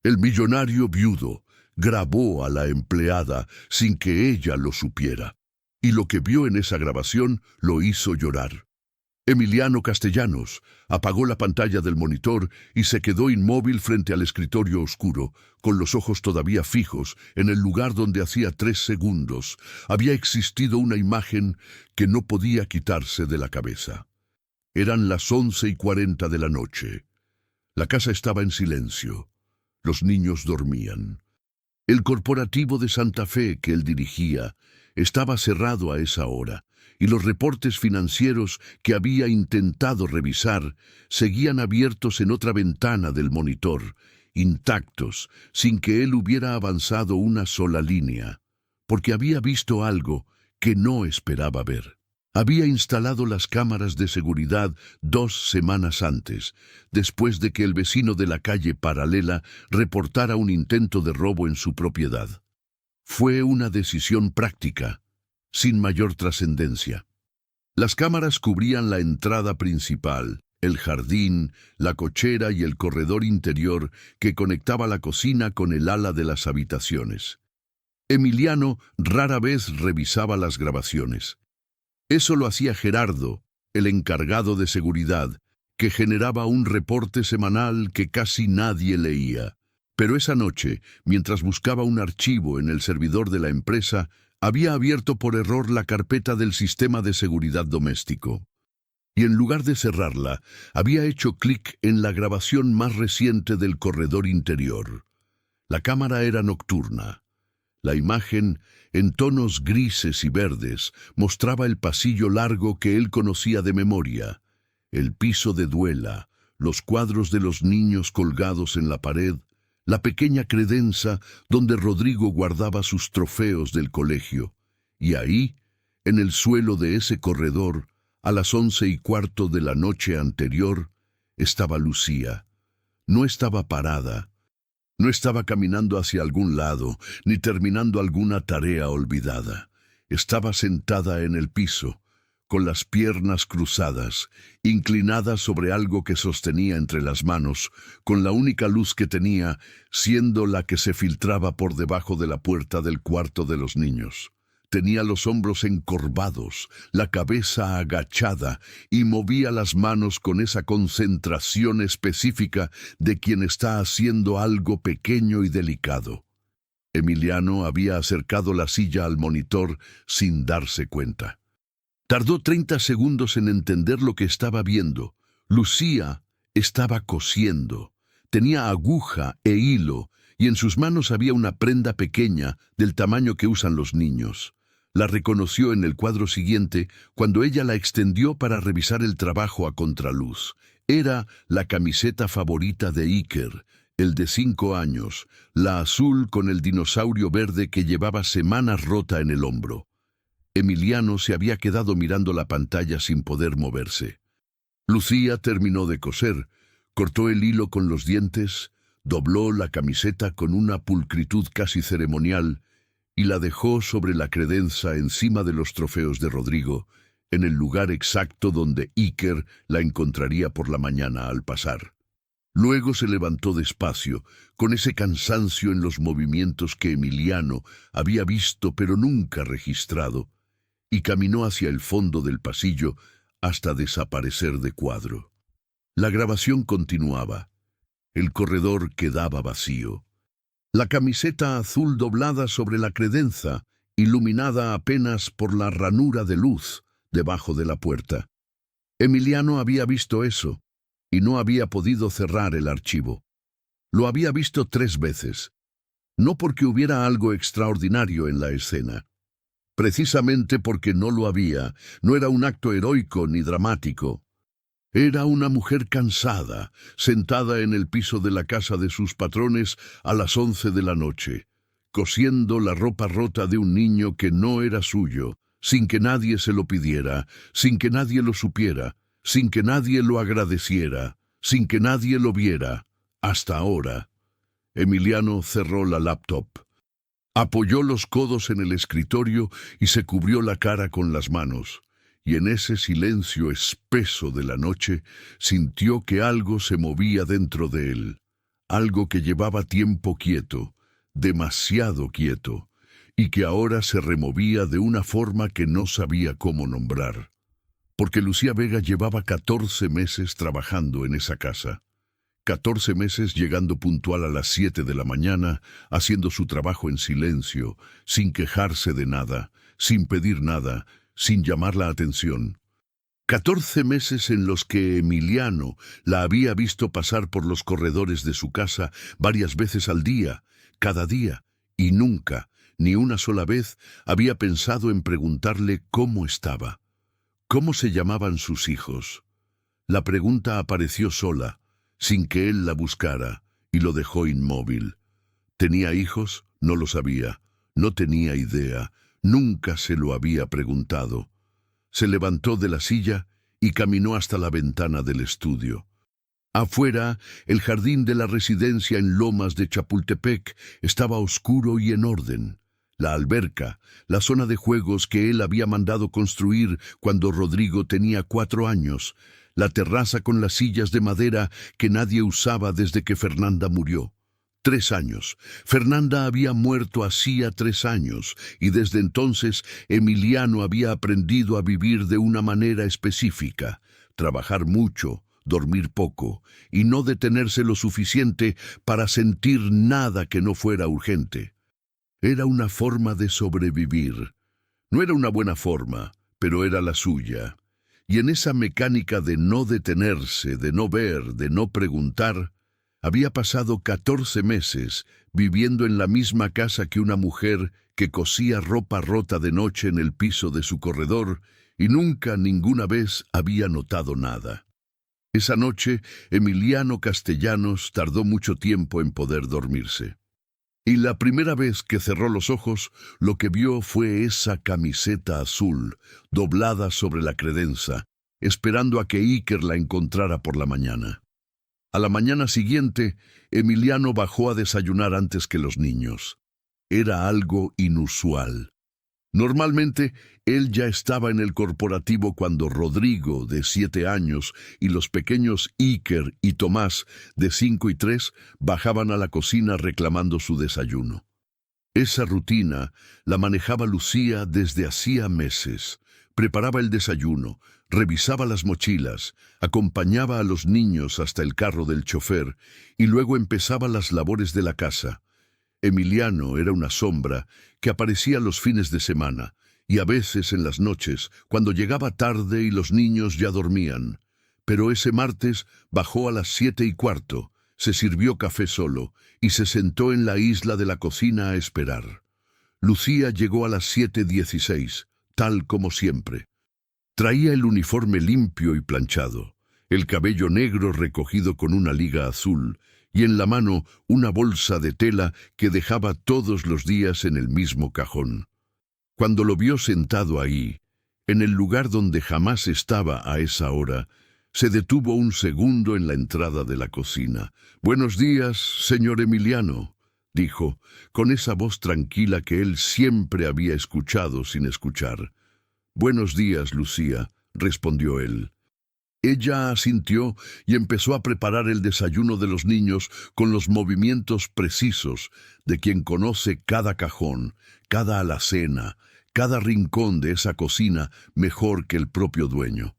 El millonario viudo grabó a la empleada sin que ella lo supiera, y lo que vio en esa grabación lo hizo llorar. Emiliano Castellanos apagó la pantalla del monitor y se quedó inmóvil frente al escritorio oscuro, con los ojos todavía fijos en el lugar donde hacía 3 segundos había existido una imagen que no podía quitarse de la cabeza. Eran las 11:40 de la noche. La casa estaba en silencio. Los niños dormían. El corporativo de Santa Fe que él dirigía estaba cerrado a esa hora, y los reportes financieros que había intentado revisar seguían abiertos en otra ventana del monitor, intactos, sin que él hubiera avanzado una sola línea, porque había visto algo que no esperaba ver. Había instalado las cámaras de seguridad 2 semanas antes, después de que el vecino de la calle paralela reportara un intento de robo en su propiedad. Fue una decisión práctica, sin mayor trascendencia. Las cámaras cubrían la entrada principal, el jardín, la cochera y el corredor interior que conectaba la cocina con el ala de las habitaciones. Emiliano rara vez revisaba las grabaciones. Eso lo hacía Gerardo, el encargado de seguridad, que generaba un reporte semanal que casi nadie leía. Pero esa noche, mientras buscaba un archivo en el servidor de la empresa, había abierto por error la carpeta del sistema de seguridad doméstico. Y en lugar de cerrarla, había hecho clic en la grabación más reciente del corredor interior. La cámara era nocturna. La imagen, en tonos grises y verdes, mostraba el pasillo largo que él conocía de memoria, el piso de duela, los cuadros de los niños colgados en la pared, la pequeña credenza donde Rodrigo guardaba sus trofeos del colegio, y ahí, en el suelo de ese corredor, a las 11:15 de la noche anterior, estaba Lucía. No estaba parada, no estaba caminando hacia algún lado, ni terminando alguna tarea olvidada. Estaba sentada en el piso, con las piernas cruzadas, inclinada sobre algo que sostenía entre las manos, con la única luz que tenía siendo la que se filtraba por debajo de la puerta del cuarto de los niños. Tenía los hombros encorvados, la cabeza agachada y movía las manos con esa concentración específica de quien está haciendo algo pequeño y delicado. Emiliano había acercado la silla al monitor sin darse cuenta. Tardó 30 segundos en entender lo que estaba viendo. Lucía estaba cosiendo. Tenía aguja e hilo y en sus manos había una prenda pequeña del tamaño que usan los niños. La reconoció en el cuadro siguiente cuando ella la extendió para revisar el trabajo a contraluz. Era la camiseta favorita de Iker, el de 5 años, la azul con el dinosaurio verde que llevaba semanas rota en el hombro. Emiliano se había quedado mirando la pantalla sin poder moverse. Lucía terminó de coser, cortó el hilo con los dientes, dobló la camiseta con una pulcritud casi ceremonial y la dejó sobre la credenza encima de los trofeos de Rodrigo, en el lugar exacto donde Iker la encontraría por la mañana al pasar. Luego se levantó despacio, con ese cansancio en los movimientos que Emiliano había visto pero nunca registrado, y caminó hacia el fondo del pasillo hasta desaparecer de cuadro. La grabación continuaba. El corredor quedaba vacío. La camiseta azul doblada sobre la credenza, iluminada apenas por la ranura de luz debajo de la puerta. Emiliano había visto eso, y no había podido cerrar el archivo. Lo había visto 3 veces, no porque hubiera algo extraordinario en la escena. Precisamente porque no lo había, no era un acto heroico ni dramático. Era una mujer cansada, sentada en el piso de la casa de sus patrones a las 11 de la noche, cosiendo la ropa rota de un niño que no era suyo, sin que nadie se lo pidiera, sin que nadie lo supiera, sin que nadie lo agradeciera, sin que nadie lo viera, hasta ahora. Emiliano cerró la laptop. Apoyó los codos en el escritorio y se cubrió la cara con las manos. Y en ese silencio espeso de la noche sintió que algo se movía dentro de él, algo que llevaba tiempo quieto, demasiado quieto, y que ahora se removía de una forma que no sabía cómo nombrar. Porque Lucía Vega llevaba 14 meses trabajando en esa casa. 14 meses llegando puntual a las 7 de la mañana, haciendo su trabajo en silencio, sin quejarse de nada, sin pedir nada, sin llamar la atención. 14 meses en los que Emiliano la había visto pasar por los corredores de su casa varias veces al día, cada día, y nunca, ni una sola vez, había pensado en preguntarle cómo estaba, cómo se llamaban sus hijos. La pregunta apareció sola, sin que él la buscara, y lo dejó inmóvil. ¿Tenía hijos? No lo sabía. No tenía idea. Nunca se lo había preguntado. Se levantó de la silla y caminó hasta la ventana del estudio. Afuera, el jardín de la residencia en Lomas de Chapultepec estaba oscuro y en orden. La alberca, la zona de juegos que él había mandado construir cuando Rodrigo tenía 4 años, la terraza con las sillas de madera que nadie usaba desde que Fernanda murió. 3 años. Fernanda había muerto hacía 3 años, y desde entonces Emiliano había aprendido a vivir de una manera específica, trabajar mucho, dormir poco, y no detenerse lo suficiente para sentir nada que no fuera urgente. Era una forma de sobrevivir. No era una buena forma, pero era la suya. Y en esa mecánica de no detenerse, de no ver, de no preguntar, había pasado 14 meses viviendo en la misma casa que una mujer que cosía ropa rota de noche en el piso de su corredor y nunca ninguna vez había notado nada. Esa noche, Emiliano Castellanos tardó mucho tiempo en poder dormirse. Y la primera vez que cerró los ojos, lo que vio fue esa camiseta azul, doblada sobre la credenza, esperando a que Iker la encontrara por la mañana. A la mañana siguiente, Emiliano bajó a desayunar antes que los niños. Era algo inusual. Normalmente, él ya estaba en el corporativo cuando Rodrigo, de 7 años, y los pequeños Iker y Tomás, de 5 y 3, bajaban a la cocina reclamando su desayuno. Esa rutina la manejaba Lucía desde hacía meses. Preparaba el desayuno, revisaba las mochilas, acompañaba a los niños hasta el carro del chofer y luego empezaba las labores de la casa. Emiliano era una sombra que aparecía los fines de semana y a veces en las noches, cuando llegaba tarde y los niños ya dormían. Pero ese martes bajó a las 7:15, se sirvió café solo y se sentó en la isla de la cocina a esperar. Lucía llegó a las 7:16, tal como siempre. Traía el uniforme limpio y planchado, el cabello negro recogido con una liga azul, y en la mano una bolsa de tela que dejaba todos los días en el mismo cajón. Cuando lo vio sentado ahí, en el lugar donde jamás estaba a esa hora, se detuvo un segundo en la entrada de la cocina. «Buenos días, señor Emiliano», dijo, con esa voz tranquila que él siempre había escuchado sin escuchar. «Buenos días, Lucía», respondió él. Ella asintió y empezó a preparar el desayuno de los niños con los movimientos precisos de quien conoce cada cajón, cada alacena, cada rincón de esa cocina mejor que el propio dueño.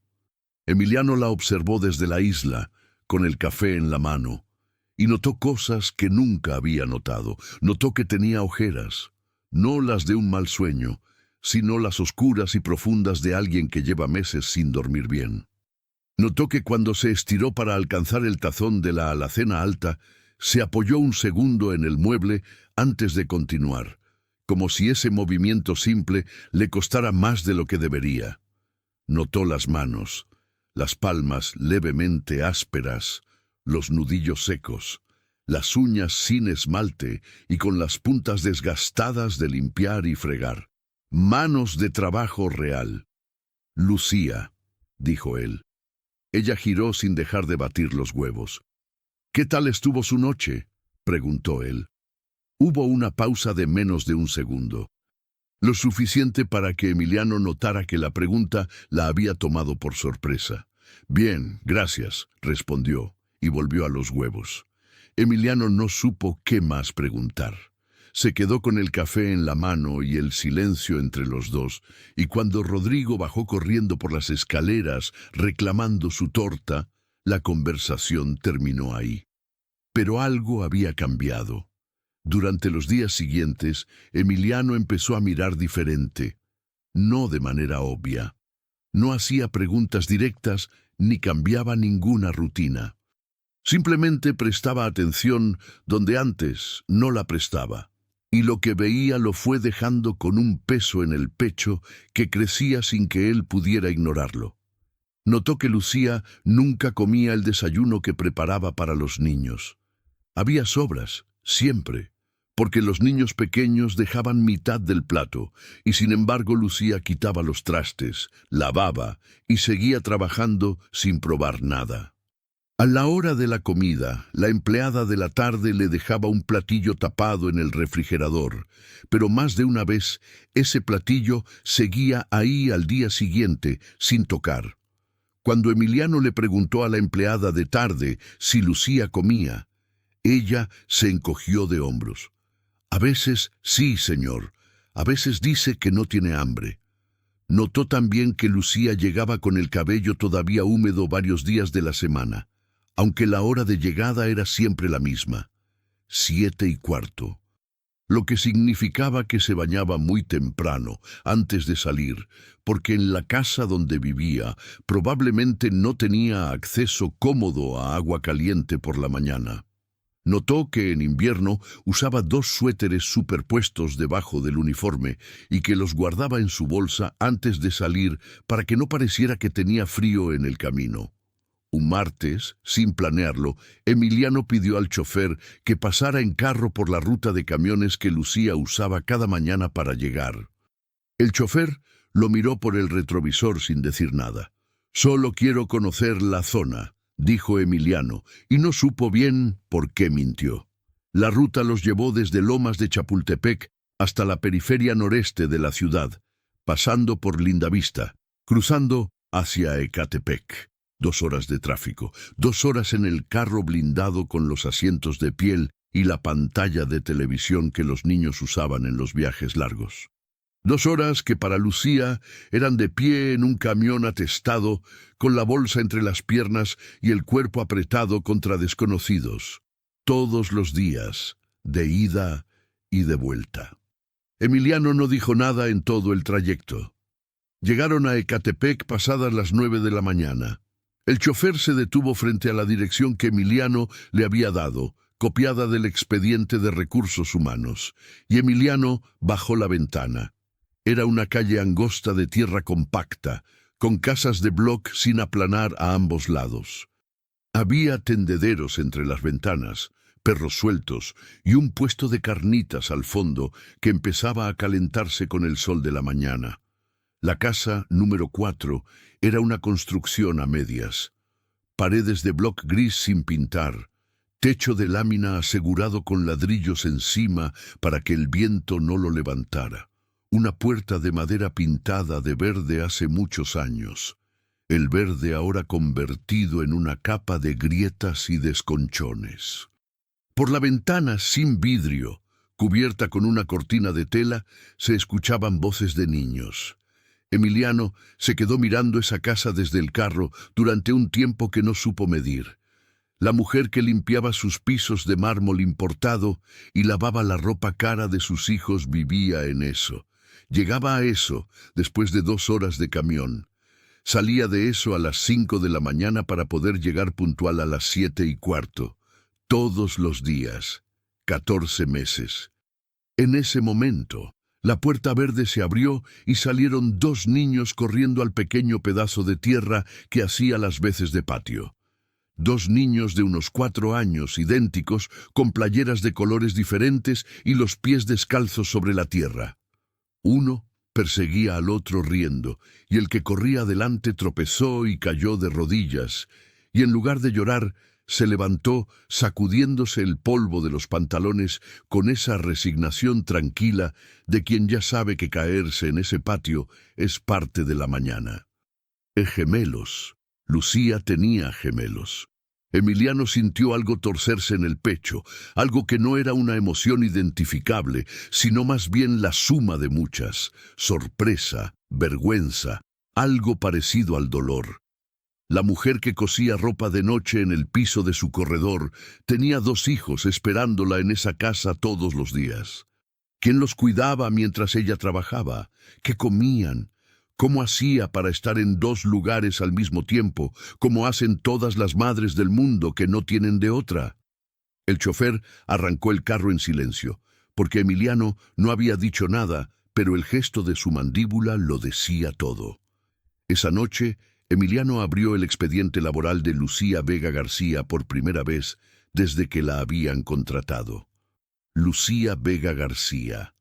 Emiliano la observó desde la isla, con el café en la mano, y notó cosas que nunca había notado. Notó que tenía ojeras, no las de un mal sueño, sino las oscuras y profundas de alguien que lleva meses sin dormir bien. Notó que cuando se estiró para alcanzar el tazón de la alacena alta, se apoyó un segundo en el mueble antes de continuar, como si ese movimiento simple le costara más de lo que debería. Notó las manos, las palmas levemente ásperas, los nudillos secos, las uñas sin esmalte y con las puntas desgastadas de limpiar y fregar. Manos de trabajo real. «Lucía», dijo él. Ella giró sin dejar de batir los huevos. «¿Qué tal estuvo su noche?», preguntó él. Hubo una pausa de menos de un segundo, lo suficiente para que Emiliano notara que la pregunta la había tomado por sorpresa. «Bien, gracias», respondió, y volvió a los huevos. Emiliano no supo qué más preguntar. Se quedó con el café en la mano y el silencio entre los dos, y cuando Rodrigo bajó corriendo por las escaleras reclamando su torta, la conversación terminó ahí. Pero algo había cambiado. Durante los días siguientes, Emiliano empezó a mirar diferente, no de manera obvia. No hacía preguntas directas ni cambiaba ninguna rutina. Simplemente prestaba atención donde antes no la prestaba. Y lo que veía lo fue dejando con un peso en el pecho que crecía sin que él pudiera ignorarlo. Notó que Lucía nunca comía el desayuno que preparaba para los niños. Había sobras, siempre, porque los niños pequeños dejaban mitad del plato, y sin embargo Lucía quitaba los trastes, lavaba y seguía trabajando sin probar nada. A la hora de la comida, la empleada de la tarde le dejaba un platillo tapado en el refrigerador, pero más de una vez ese platillo seguía ahí al día siguiente, sin tocar. Cuando Emiliano le preguntó a la empleada de tarde si Lucía comía, ella se encogió de hombros. A veces sí, señor. A veces dice que no tiene hambre. Notó también que Lucía llegaba con el cabello todavía húmedo varios días de la semana, aunque la hora de llegada era siempre la misma, 7:15, lo que significaba que se bañaba muy temprano, antes de salir, porque en la casa donde vivía probablemente no tenía acceso cómodo a agua caliente por la mañana. Notó que en invierno usaba 2 suéteres superpuestos debajo del uniforme y que los guardaba en su bolsa antes de salir para que no pareciera que tenía frío en el camino. Un martes, sin planearlo, Emiliano pidió al chofer que pasara en carro por la ruta de camiones que Lucía usaba cada mañana para llegar. El chofer lo miró por el retrovisor sin decir nada. «Solo quiero conocer la zona», dijo Emiliano, y no supo bien por qué mintió. La ruta los llevó desde Lomas de Chapultepec hasta la periferia noreste de la ciudad, pasando por Lindavista, cruzando hacia Ecatepec. 2 horas de tráfico, 2 horas en el carro blindado con los asientos de piel y la pantalla de televisión que los niños usaban en los viajes largos. 2 horas que para Lucía eran de pie en un camión atestado, con la bolsa entre las piernas y el cuerpo apretado contra desconocidos. Todos los días, de ida y de vuelta. Emiliano no dijo nada en todo el trayecto. Llegaron a Ecatepec pasadas las 9 de la mañana. El chofer se detuvo frente a la dirección que Emiliano le había dado, copiada del expediente de recursos humanos, y Emiliano bajó la ventana. Era una calle angosta de tierra compacta, con casas de bloc sin aplanar a ambos lados. Había tendederos entre las ventanas, perros sueltos y un puesto de carnitas al fondo que empezaba a calentarse con el sol de la mañana. La casa número 4 era una construcción a medias. Paredes de bloc gris sin pintar, techo de lámina asegurado con ladrillos encima para que el viento no lo levantara. Una puerta de madera pintada de verde hace muchos años. El verde ahora convertido en una capa de grietas y desconchones. Por la ventana sin vidrio, cubierta con una cortina de tela, se escuchaban voces de niños. Emiliano se quedó mirando esa casa desde el carro durante un tiempo que no supo medir. La mujer que limpiaba sus pisos de mármol importado y lavaba la ropa cara de sus hijos vivía en eso. Llegaba a eso después de 2 horas de camión. Salía de eso a las 5 de la mañana para poder llegar puntual a las 7:15. Todos los días. 14 meses. En ese momento, la puerta verde se abrió y salieron 2 niños corriendo al pequeño pedazo de tierra que hacía las veces de patio. 2 niños de unos 4 años, idénticos, con playeras de colores diferentes y los pies descalzos sobre la tierra. Uno perseguía al otro riendo, y el que corría adelante tropezó y cayó de rodillas, y en lugar de llorar, se levantó sacudiéndose el polvo de los pantalones con esa resignación tranquila de quien ya sabe que caerse en ese patio es parte de la mañana. Gemelos. Lucía tenía gemelos. Emiliano sintió algo torcerse en el pecho, algo que no era una emoción identificable, sino más bien la suma de muchas: sorpresa, vergüenza, algo parecido al dolor. La mujer que cosía ropa de noche en el piso de su corredor tenía 2 hijos esperándola en esa casa todos los días. ¿Quién los cuidaba mientras ella trabajaba? ¿Qué comían? ¿Cómo hacía para estar en 2 lugares al mismo tiempo, como hacen todas las madres del mundo que no tienen de otra? El chofer arrancó el carro en silencio, porque Emiliano no había dicho nada, pero el gesto de su mandíbula lo decía todo. Esa noche, Emiliano abrió el expediente laboral de Lucía Vega García por primera vez desde que la habían contratado. Lucía Vega García,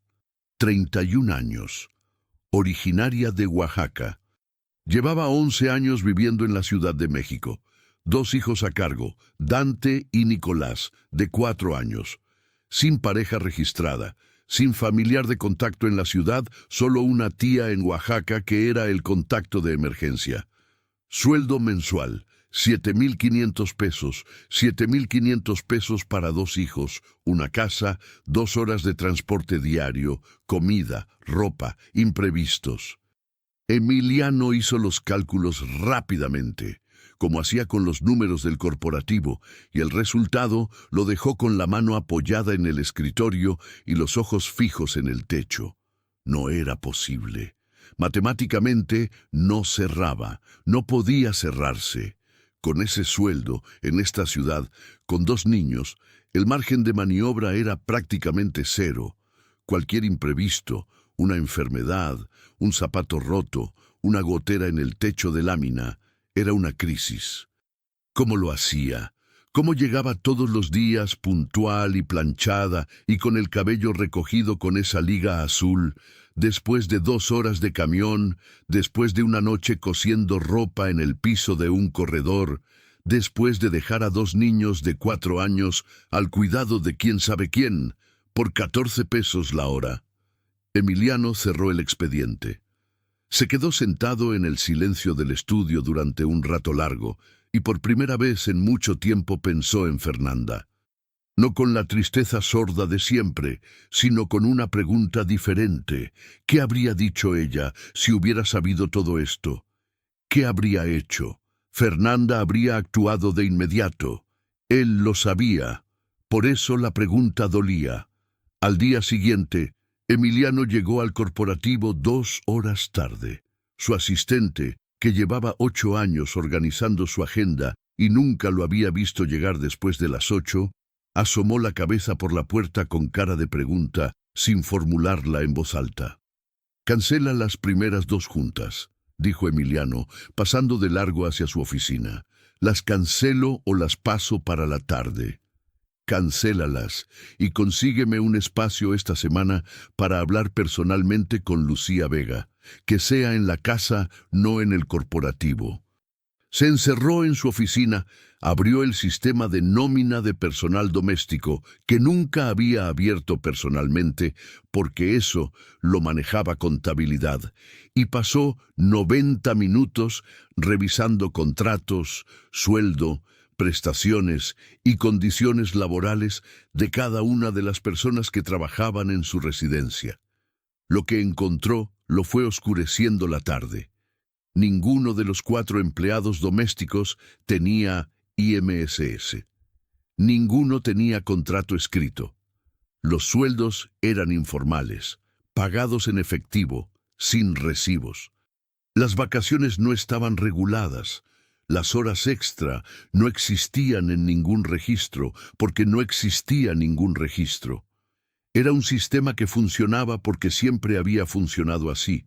31 años, originaria de Oaxaca. Llevaba 11 años viviendo en la Ciudad de México. 2 hijos a cargo, Dante y Nicolás, de 4 años. Sin pareja registrada, sin familiar de contacto en la ciudad, solo una tía en Oaxaca que era el contacto de emergencia. Sueldo mensual: 7,500 pesos, 7,500 pesos para 2 hijos, una casa, 2 horas de transporte diario, comida, ropa, imprevistos. Emiliano hizo los cálculos rápidamente, como hacía con los números del corporativo, y el resultado lo dejó con la mano apoyada en el escritorio y los ojos fijos en el techo. No era posible. Matemáticamente no cerraba, no podía cerrarse. Con ese sueldo, en esta ciudad, con 2 niños, el margen de maniobra era prácticamente cero. Cualquier imprevisto, una enfermedad, un zapato roto, una gotera en el techo de lámina, era una crisis. ¿Cómo lo hacía? ¿Cómo llegaba todos los días puntual y planchada y con el cabello recogido con esa liga azul, después de 2 horas de camión, después de una noche cosiendo ropa en el piso de un corredor, después de dejar a 2 niños de 4 años al cuidado de quién sabe quién, por 14 pesos la hora? Emiliano cerró el expediente. Se quedó sentado en el silencio del estudio durante un rato largo, y por primera vez en mucho tiempo pensó en Fernanda. No con la tristeza sorda de siempre, sino con una pregunta diferente. ¿Qué habría dicho ella si hubiera sabido todo esto? ¿Qué habría hecho? Fernanda habría actuado de inmediato. Él lo sabía. Por eso la pregunta dolía. Al día siguiente, Emiliano llegó al corporativo 2 horas tarde. Su asistente, que llevaba 8 años organizando su agenda y nunca lo había visto llegar después de las 8, asomó la cabeza por la puerta con cara de pregunta, sin formularla en voz alta. «Cancela las primeras 2 juntas», dijo Emiliano, pasando de largo hacia su oficina. «Las cancelo o las paso para la tarde». «Cancélalas y consígueme un espacio esta semana para hablar personalmente con Lucía Vega, que sea en la casa, no en el corporativo». Se encerró en su oficina, abrió el sistema de nómina de personal doméstico, que nunca había abierto personalmente, porque eso lo manejaba contabilidad, y pasó 90 minutos revisando contratos, sueldo, prestaciones y condiciones laborales de cada una de las personas que trabajaban en su residencia. Lo que encontró lo fue oscureciendo la tarde. Ninguno de los 4 empleados domésticos tenía IMSS. Ninguno tenía contrato escrito. Los sueldos eran informales, pagados en efectivo, sin recibos. Las vacaciones no estaban reguladas. Las horas extra no existían en ningún registro, porque no existía ningún registro. Era un sistema que funcionaba porque siempre había funcionado así,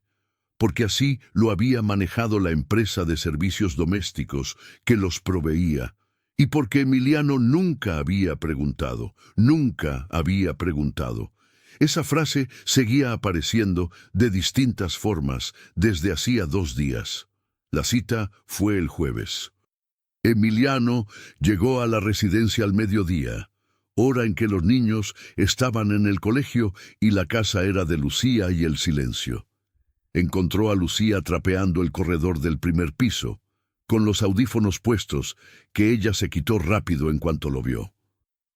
porque así lo había manejado la empresa de servicios domésticos que los proveía, y porque Emiliano nunca había preguntado, nunca había preguntado. Esa frase seguía apareciendo de distintas formas desde hacía 2 días. La cita fue el jueves. Emiliano llegó a la residencia al mediodía, hora en que los niños estaban en el colegio y la casa era de Lucía y el silencio. Encontró a Lucía trapeando el corredor del primer piso. con los audífonos puestos, que ella se quitó rápido en cuanto lo vio.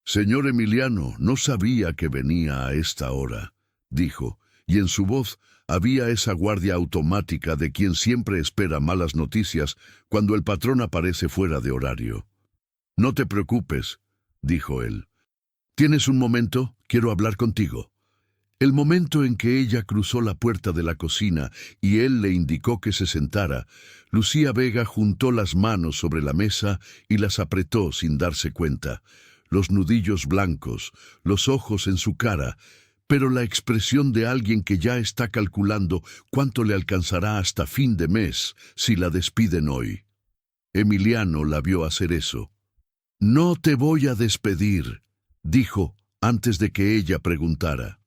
«Señor Emiliano, no sabía que venía a esta hora», dijo, y en su voz había esa guardia automática de quien siempre espera malas noticias cuando el patrón aparece fuera de horario. «No te preocupes», dijo él. «¿Tienes un momento? Quiero hablar contigo». El momento en que ella cruzó la puerta de la cocina y él le indicó que se sentara, Lucía Vega juntó las manos sobre la mesa y las apretó sin darse cuenta, los nudillos blancos, los ojos en su cara, pero la expresión de alguien que ya está calculando cuánto le alcanzará hasta fin de mes si la despiden hoy. Emiliano la vio hacer eso. «No te voy a despedir», dijo antes de que ella preguntara.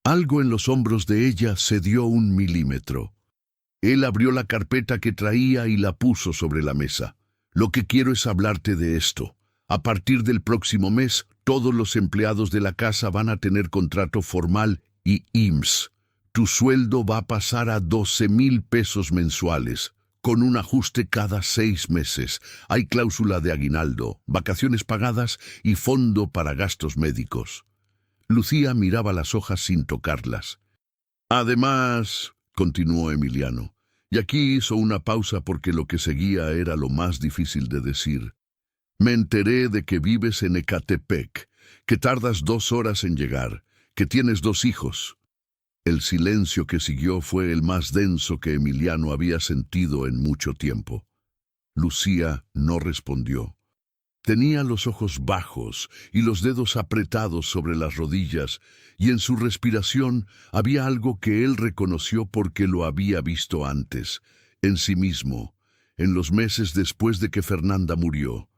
Algo en los hombros de ella cedió 1 milímetro. Él abrió la carpeta que traía y la puso sobre la mesa. «Lo que quiero es hablarte de esto. A partir del próximo mes, todos los empleados de la casa van a tener contrato formal y IMSS. Tu sueldo va a pasar a 12,000 pesos mensuales, con un ajuste cada 6 meses. Hay cláusula de aguinaldo, vacaciones pagadas y fondo para gastos médicos». Lucía miraba las hojas sin tocarlas. «Además», continuó Emiliano, y aquí hizo una pausa porque lo que seguía era lo más difícil de decir, «me enteré de que vives en Ecatepec, que tardas 2 horas en llegar, que tienes 2 hijos». El silencio que siguió fue el más denso que Emiliano había sentido en mucho tiempo. Lucía no respondió. Tenía los ojos bajos y los dedos apretados sobre las rodillas, y en su respiración había algo que él reconoció porque lo había visto antes, en sí mismo, en los meses después de que Fernanda murió.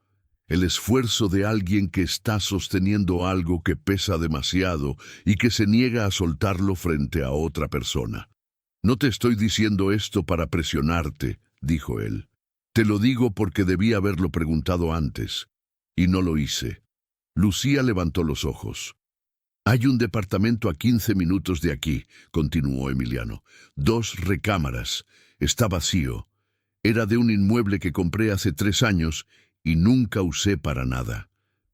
El esfuerzo de alguien que está sosteniendo algo que pesa demasiado y que se niega a soltarlo frente a otra persona. «No te estoy diciendo esto para presionarte», dijo él. «Te lo digo porque debí haberlo preguntado antes. Y no lo hice». Lucía levantó los ojos. «Hay un departamento a 15 minutos de aquí», continuó Emiliano. «2 recámaras. Está vacío. Era de un inmueble que compré hace 3 años y nunca usé para nada.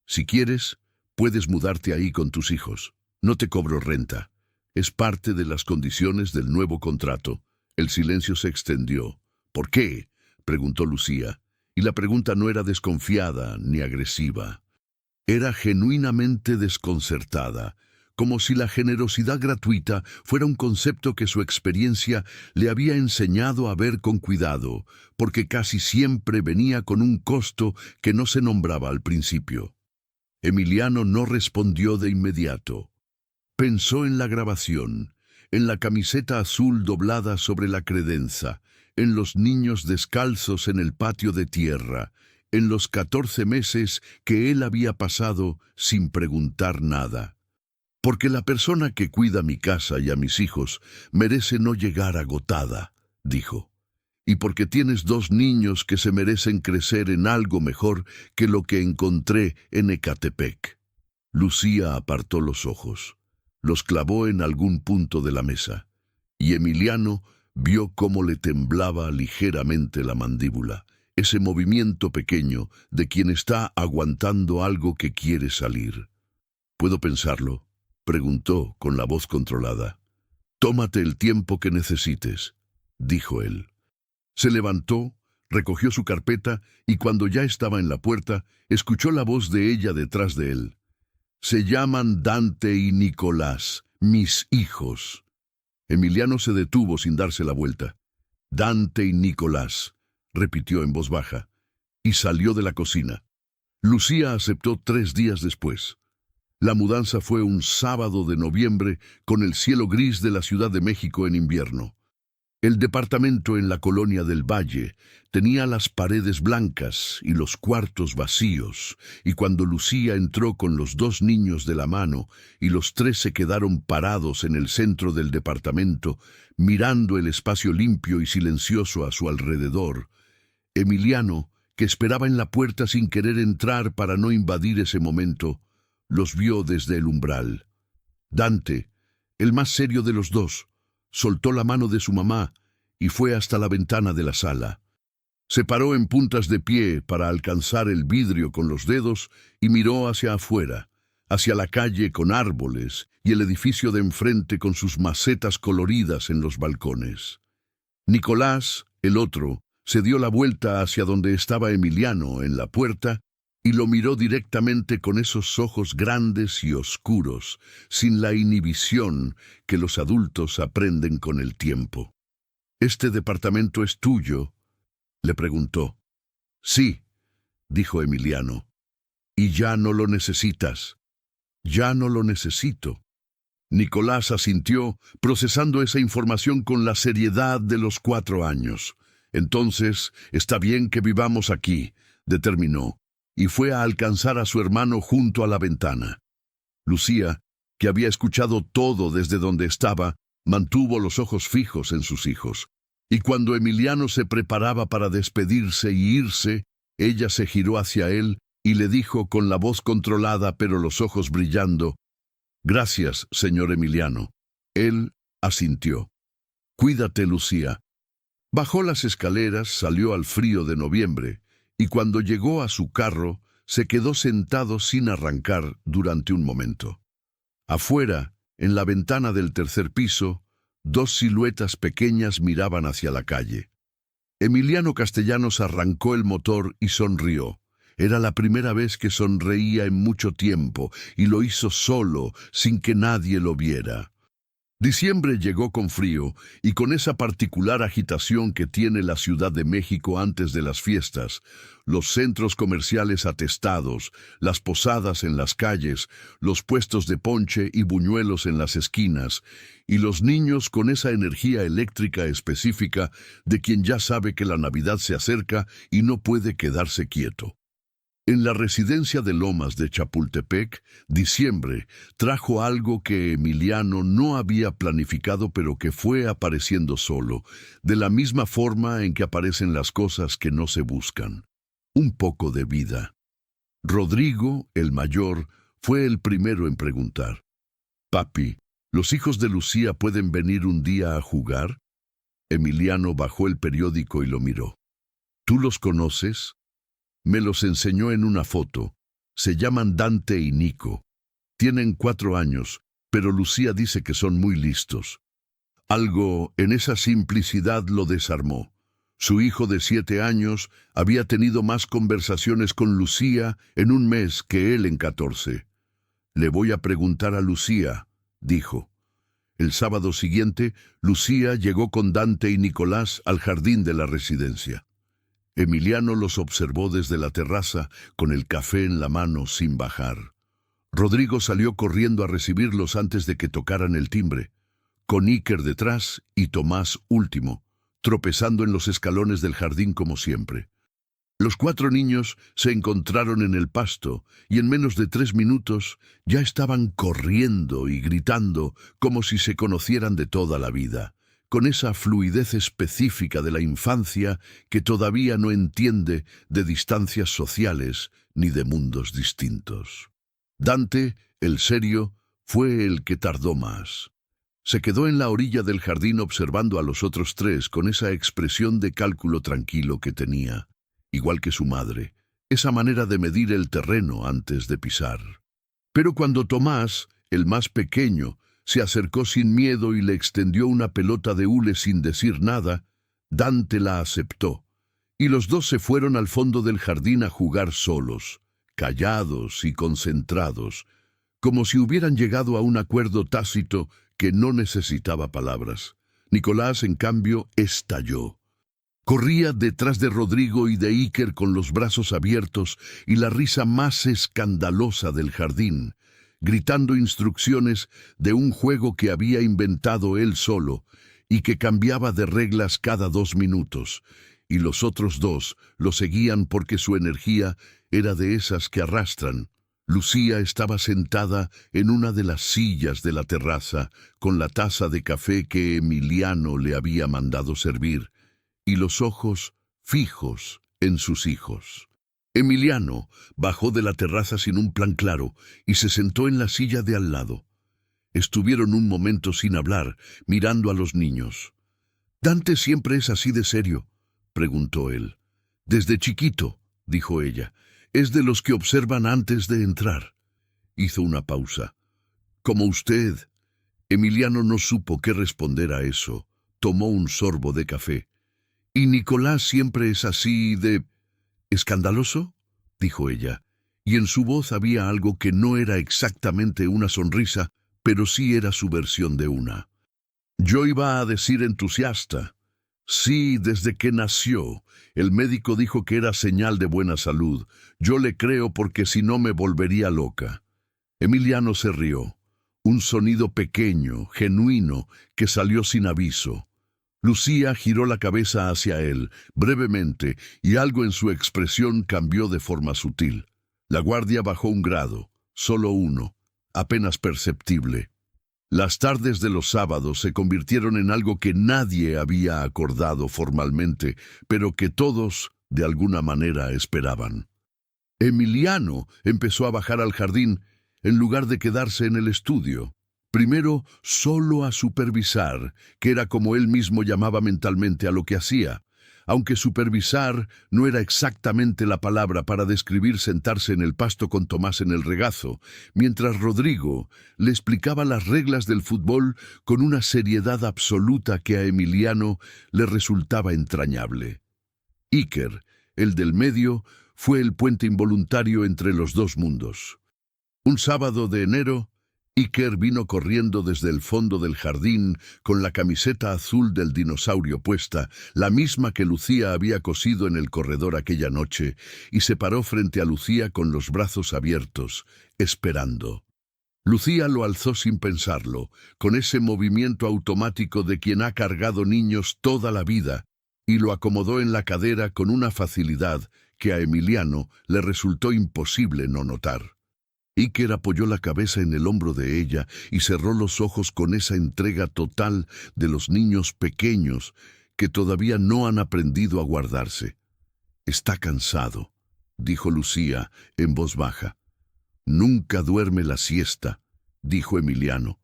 Si quieres, puedes mudarte ahí con tus hijos. No te cobro renta. Es parte de las condiciones del nuevo contrato». El silencio se extendió. «¿Por qué?», preguntó Lucía. Y la pregunta no era desconfiada ni agresiva. Era genuinamente desconcertada, como si la generosidad gratuita fuera un concepto que su experiencia le había enseñado a ver con cuidado, porque casi siempre venía con un costo que no se nombraba al principio. Emiliano no respondió de inmediato. Pensó en la grabación, en la camiseta azul doblada sobre la credenza, en los niños descalzos en el patio de tierra, en los 14 meses que él había pasado sin preguntar nada. «Porque la persona que cuida mi casa y a mis hijos merece no llegar agotada», dijo. «Y porque tienes 2 niños que se merecen crecer en algo mejor que lo que encontré en Ecatepec». Lucía apartó los ojos, los clavó en algún punto de la mesa, y Emiliano vio cómo le temblaba ligeramente la mandíbula, ese movimiento pequeño de quien está aguantando algo que quiere salir. «¿Puedo pensarlo?», preguntó con la voz controlada. «Tómate el tiempo que necesites», dijo él. Se levantó, recogió su carpeta y cuando ya estaba en la puerta, escuchó la voz de ella detrás de él. «Se llaman Dante y Nicolás, mis hijos». Emiliano se detuvo sin darse la vuelta. «Dante y Nicolás», repitió en voz baja, y salió de la cocina. Lucía aceptó 3 días después. La mudanza fue un sábado de noviembre con el cielo gris de la Ciudad de México en invierno. El departamento en la colonia del Valle tenía las paredes blancas y los cuartos vacíos, y cuando Lucía entró con los 2 niños de la mano y los 3 se quedaron parados en el centro del departamento, mirando el espacio limpio y silencioso a su alrededor, Emiliano, que esperaba en la puerta sin querer entrar para no invadir ese momento, los vio desde el umbral. Dante, el más serio de los 2, soltó la mano de su mamá y fue hasta la ventana de la sala. Se paró en puntas de pie para alcanzar el vidrio con los dedos y miró hacia afuera, hacia la calle con árboles y el edificio de enfrente con sus macetas coloridas en los balcones. Nicolás, el otro, se dio la vuelta hacia donde estaba Emiliano en la puerta y lo miró directamente con esos ojos grandes y oscuros, sin la inhibición que los adultos aprenden con el tiempo. «¿Este departamento es tuyo?», le preguntó. «Sí», dijo Emiliano. «¿Y ya no lo necesitas?». «Ya no lo necesito». Nicolás asintió, procesando esa información con la seriedad de los 4 años. «Entonces, está bien que vivamos aquí», determinó, y fue a alcanzar a su hermano junto a la ventana. Lucía, que había escuchado todo desde donde estaba, mantuvo los ojos fijos en sus hijos. Y cuando Emiliano se preparaba para despedirse y irse, ella se giró hacia él y le dijo con la voz controlada pero los ojos brillando: «Gracias, señor Emiliano». Él asintió. «Cuídate, Lucía». Bajó las escaleras, salió al frío de noviembre, y cuando llegó a su carro, se quedó sentado sin arrancar durante un momento. Afuera, en la ventana del tercer piso, 2 siluetas pequeñas miraban hacia la calle. Emiliano Castellanos arrancó el motor y sonrió. Era la primera vez que sonreía en mucho tiempo, y lo hizo solo, sin que nadie lo viera. Diciembre llegó con frío y con esa particular agitación que tiene la Ciudad de México antes de las fiestas, los centros comerciales atestados, las posadas en las calles, los puestos de ponche y buñuelos en las esquinas, y los niños con esa energía eléctrica específica de quien ya sabe que la Navidad se acerca y no puede quedarse quieto. En la residencia de Lomas de Chapultepec, diciembre trajo algo que Emiliano no había planificado pero que fue apareciendo solo, de la misma forma en que aparecen las cosas que no se buscan. Un poco de vida. Rodrigo, el mayor, fue el primero en preguntar: «Papi, ¿los hijos de Lucía pueden venir un día a jugar?». Emiliano bajó el periódico y lo miró. «¿Tú los conoces?». «Me los enseñó en una foto. Se llaman Dante y Nico. Tienen 4 años, pero Lucía dice que son muy listos». Algo en esa simplicidad lo desarmó. Su hijo de 7 años había tenido más conversaciones con Lucía en un mes que él en 14. «Le voy a preguntar a Lucía», dijo. El sábado siguiente, Lucía llegó con Dante y Nicolás al jardín de la residencia. Emiliano los observó desde la terraza, con el café en la mano, sin bajar. Rodrigo salió corriendo a recibirlos antes de que tocaran el timbre, con Iker detrás y Tomás último, tropezando en los escalones del jardín como siempre. Los 4 niños se encontraron en el pasto y en menos de 3 minutos ya estaban corriendo y gritando como si se conocieran de toda la vida, con esa fluidez específica de la infancia que todavía no entiende de distancias sociales ni de mundos distintos. Dante, el serio, fue el que tardó más. Se quedó en la orilla del jardín observando a los otros 3 con esa expresión de cálculo tranquilo que tenía, igual que su madre, esa manera de medir el terreno antes de pisar. Pero cuando Tomás, el más pequeño, se acercó sin miedo y le extendió una pelota de hule sin decir nada, Dante la aceptó, y los 2 se fueron al fondo del jardín a jugar solos, callados y concentrados, como si hubieran llegado a un acuerdo tácito que no necesitaba palabras. Nicolás, en cambio, estalló. Corría detrás de Rodrigo y de Iker con los brazos abiertos y la risa más escandalosa del jardín, gritando instrucciones de un juego que había inventado él solo y que cambiaba de reglas cada 2 minutos, y los otros 2 lo seguían porque su energía era de esas que arrastran. Lucía estaba sentada en una de las sillas de la terraza con la taza de café que Emiliano le había mandado servir, y los ojos fijos en sus hijos. Emiliano bajó de la terraza sin un plan claro y se sentó en la silla de al lado. Estuvieron un momento sin hablar, mirando a los niños. «¿Dante siempre es así de serio?», preguntó él. Desde chiquito, dijo ella. Es de los que observan antes de entrar. Hizo una pausa. Como usted. Emiliano no supo qué responder a eso. Tomó un sorbo de café. ¿Y Nicolás siempre es así de escandaloso?, dijo ella, y en su voz había algo que no era exactamente una sonrisa, pero sí era su versión de una. Yo iba a decir entusiasta. Sí, desde que nació. El médico dijo que era señal de buena salud. Yo le creo porque si no me volvería loca. Emiliano se rió. Un sonido pequeño, genuino, que salió sin aviso. Lucía giró la cabeza hacia él, brevemente, y algo en su expresión cambió de forma sutil. La guardia bajó un grado, solo uno, apenas perceptible. Las tardes de los sábados se convirtieron en algo que nadie había acordado formalmente, pero que todos, de alguna manera, esperaban. Emiliano empezó a bajar al jardín en lugar de quedarse en el estudio. Primero, solo a supervisar, que era como él mismo llamaba mentalmente a lo que hacía, aunque supervisar no era exactamente la palabra para describir sentarse en el pasto con Tomás en el regazo, mientras Rodrigo le explicaba las reglas del fútbol con una seriedad absoluta que a Emiliano le resultaba entrañable. Iker, el del medio, fue el puente involuntario entre los dos mundos. Un sábado de enero, Iker vino corriendo desde el fondo del jardín con la camiseta azul del dinosaurio puesta, la misma que Lucía había cosido en el corredor aquella noche, y se paró frente a Lucía con los brazos abiertos, esperando. Lucía lo alzó sin pensarlo, con ese movimiento automático de quien ha cargado niños toda la vida, y lo acomodó en la cadera con una facilidad que a Emiliano le resultó imposible no notar. Iker apoyó la cabeza en el hombro de ella y cerró los ojos con esa entrega total de los niños pequeños que todavía no han aprendido a guardarse. «Está cansado», dijo Lucía en voz baja. «Nunca duerme la siesta», dijo Emiliano.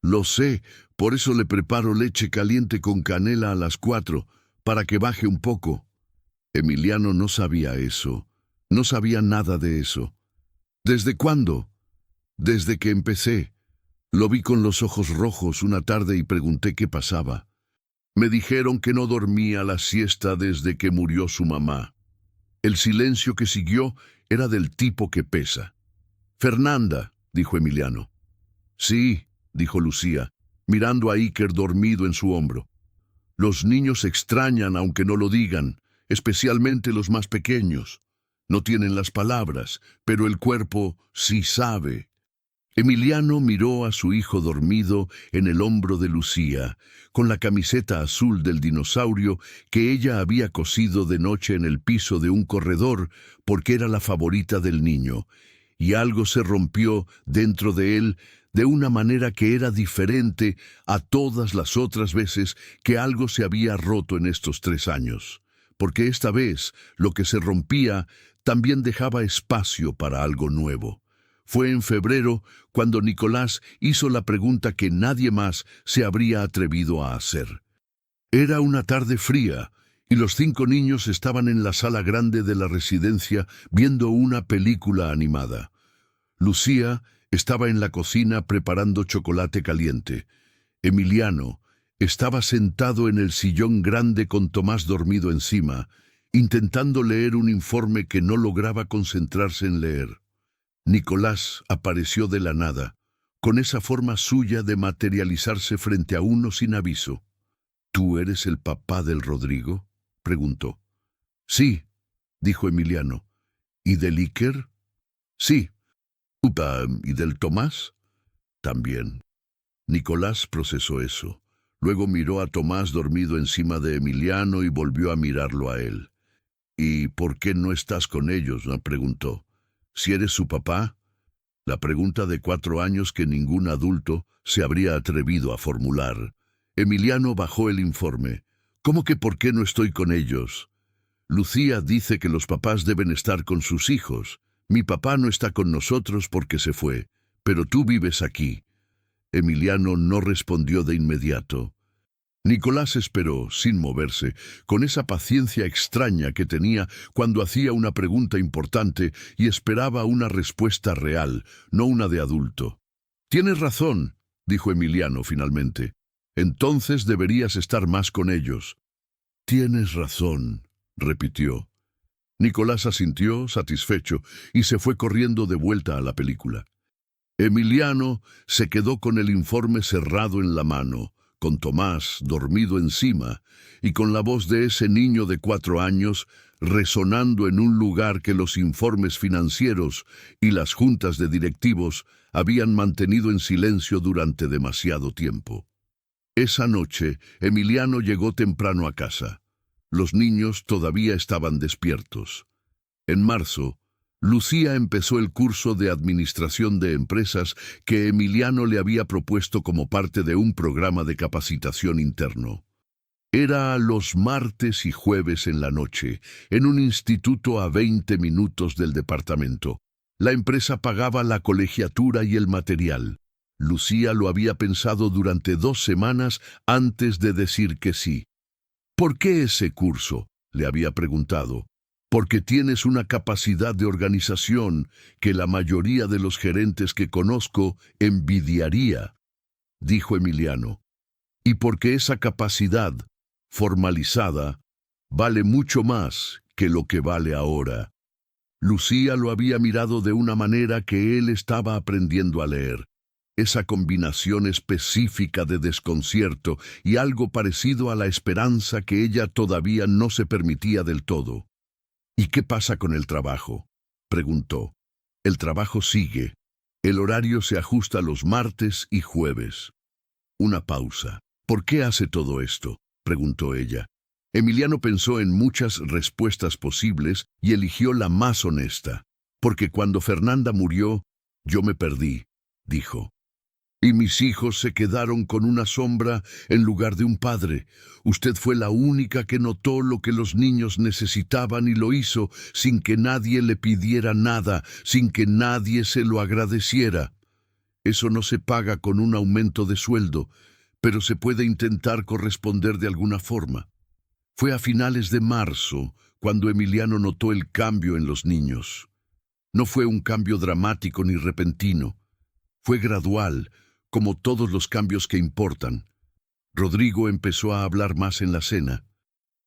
«Lo sé, por eso le preparo leche caliente con canela a las 4, para que baje un poco». Emiliano no sabía eso, no sabía nada de eso. ¿Desde cuándo? Desde que empecé. Lo vi con los ojos rojos una tarde y pregunté qué pasaba. Me dijeron que no dormía la siesta desde que murió su mamá. El silencio que siguió era del tipo que pesa. «Fernanda», dijo Emiliano. «Sí», dijo Lucía, mirando a Iker dormido en su hombro. «Los niños extrañan aunque no lo digan, especialmente los más pequeños. No tienen las palabras, pero el cuerpo sí sabe». Emiliano miró a su hijo dormido en el hombro de Lucía, con la camiseta azul del dinosaurio que ella había cosido de noche en el piso de un corredor porque era la favorita del niño, y algo se rompió dentro de él de una manera que era diferente a todas las otras veces que algo se había roto en estos 3 años, porque esta vez lo que se rompía también dejaba espacio para algo nuevo. Fue en febrero cuando Nicolás hizo la pregunta que nadie más se habría atrevido a hacer. Era una tarde fría y los 5 niños estaban en la sala grande de la residencia viendo una película animada. Lucía estaba en la cocina preparando chocolate caliente. Emiliano estaba sentado en el sillón grande con Tomás dormido encima, intentando leer un informe que no lograba concentrarse en leer. Nicolás apareció de la nada, con esa forma suya de materializarse frente a uno sin aviso. «¿Tú eres el papá del Rodrigo?», preguntó. «Sí», dijo Emiliano. «¿Y del Iker?». «Sí». «¿Y del Tomás?». «También». Nicolás procesó eso. Luego miró a Tomás dormido encima de Emiliano y volvió a mirarlo a él. «¿Y por qué no estás con ellos?», preguntó. «¿Si eres su papá?». La pregunta de 4 años que ningún adulto se habría atrevido a formular. Emiliano bajó el informe. «¿Cómo que por qué no estoy con ellos?». «Lucía dice que los papás deben estar con sus hijos. Mi papá no está con nosotros porque se fue, pero tú vives aquí». Emiliano no respondió de inmediato. Nicolás esperó, sin moverse, con esa paciencia extraña que tenía cuando hacía una pregunta importante y esperaba una respuesta real, no una de adulto. «Tienes razón», dijo Emiliano finalmente. «Entonces deberías estar más con ellos». «Tienes razón», repitió. Nicolás asintió, satisfecho, y se fue corriendo de vuelta a la película. Emiliano se quedó con el informe cerrado en la mano, con Tomás dormido encima y con la voz de ese niño de 4 años resonando en un lugar que los informes financieros y las juntas de directivos habían mantenido en silencio durante demasiado tiempo. Esa noche, Emiliano llegó temprano a casa. Los niños todavía estaban despiertos. En marzo, Lucía empezó el curso de administración de empresas que Emiliano le había propuesto como parte de un programa de capacitación interno. Era los martes y jueves en la noche, en un instituto a 20 minutos del departamento. La empresa pagaba la colegiatura y el material. Lucía lo había pensado durante 2 semanas antes de decir que sí. «¿Por qué ese curso?», le había preguntado. «Porque tienes una capacidad de organización que la mayoría de los gerentes que conozco envidiaría», dijo Emiliano. «Y porque esa capacidad, formalizada, vale mucho más que lo que vale ahora». Lucía lo había mirado de una manera que él estaba aprendiendo a leer. Esa combinación específica de desconcierto y algo parecido a la esperanza que ella todavía no se permitía del todo. «¿Y qué pasa con el trabajo?», preguntó. «El trabajo sigue. El horario se ajusta los martes y jueves». Una pausa. «¿Por qué hace todo esto?», preguntó ella. Emiliano pensó en muchas respuestas posibles y eligió la más honesta. «Porque cuando Fernanda murió, yo me perdí», dijo. «Y mis hijos se quedaron con una sombra en lugar de un padre. Usted fue la única que notó lo que los niños necesitaban y lo hizo sin que nadie le pidiera nada, sin que nadie se lo agradeciera. Eso no se paga con un aumento de sueldo, pero se puede intentar corresponder de alguna forma». Fue a finales de marzo cuando Emiliano notó el cambio en los niños. No fue un cambio dramático ni repentino. Fue gradual, como todos los cambios que importan. Rodrigo empezó a hablar más en la cena.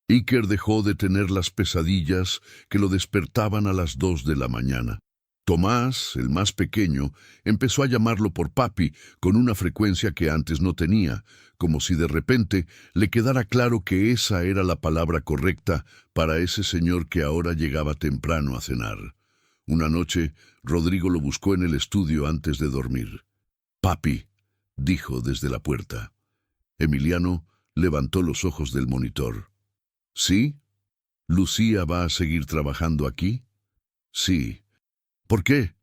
Iker dejó de tener las pesadillas que lo despertaban a las 2 de la mañana. Tomás, el más pequeño, empezó a llamarlo por papi con una frecuencia que antes no tenía, como si de repente le quedara claro que esa era la palabra correcta para ese señor que ahora llegaba temprano a cenar. Una noche, Rodrigo lo buscó en el estudio antes de dormir. «Papi», dijo desde la puerta. Emiliano levantó los ojos del monitor. «¿Sí? ¿Lucía va a seguir trabajando aquí?» «Sí». «¿Por qué?».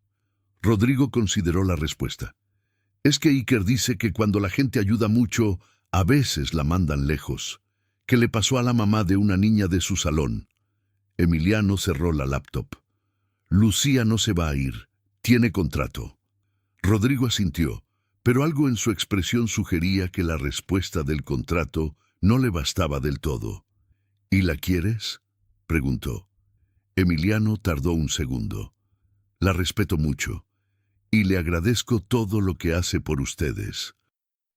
Rodrigo consideró la respuesta. «Es que Iker dice que cuando la gente ayuda mucho, a veces la mandan lejos. Que le pasó a la mamá de una niña de su salón». Emiliano cerró la laptop. «Lucía no se va a ir. Tiene contrato». Rodrigo asintió, pero algo en su expresión sugería que la respuesta del contrato no le bastaba del todo. «¿Y la quieres?», preguntó. Emiliano tardó un segundo. «La respeto mucho, y le agradezco todo lo que hace por ustedes».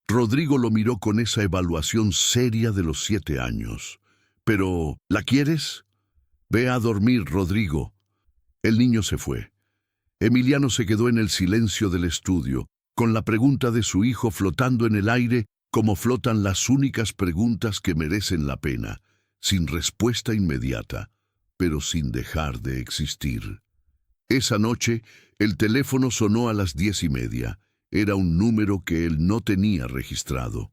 Rodrigo lo miró con esa evaluación seria de los 7 años. «¿Pero la quieres?». «Ve a dormir, Rodrigo». El niño se fue. Emiliano se quedó en el silencio del estudio, con la pregunta de su hijo flotando en el aire como flotan las únicas preguntas que merecen la pena, sin respuesta inmediata, pero sin dejar de existir. Esa noche, el teléfono sonó a las 10:30. Era un número que él no tenía registrado.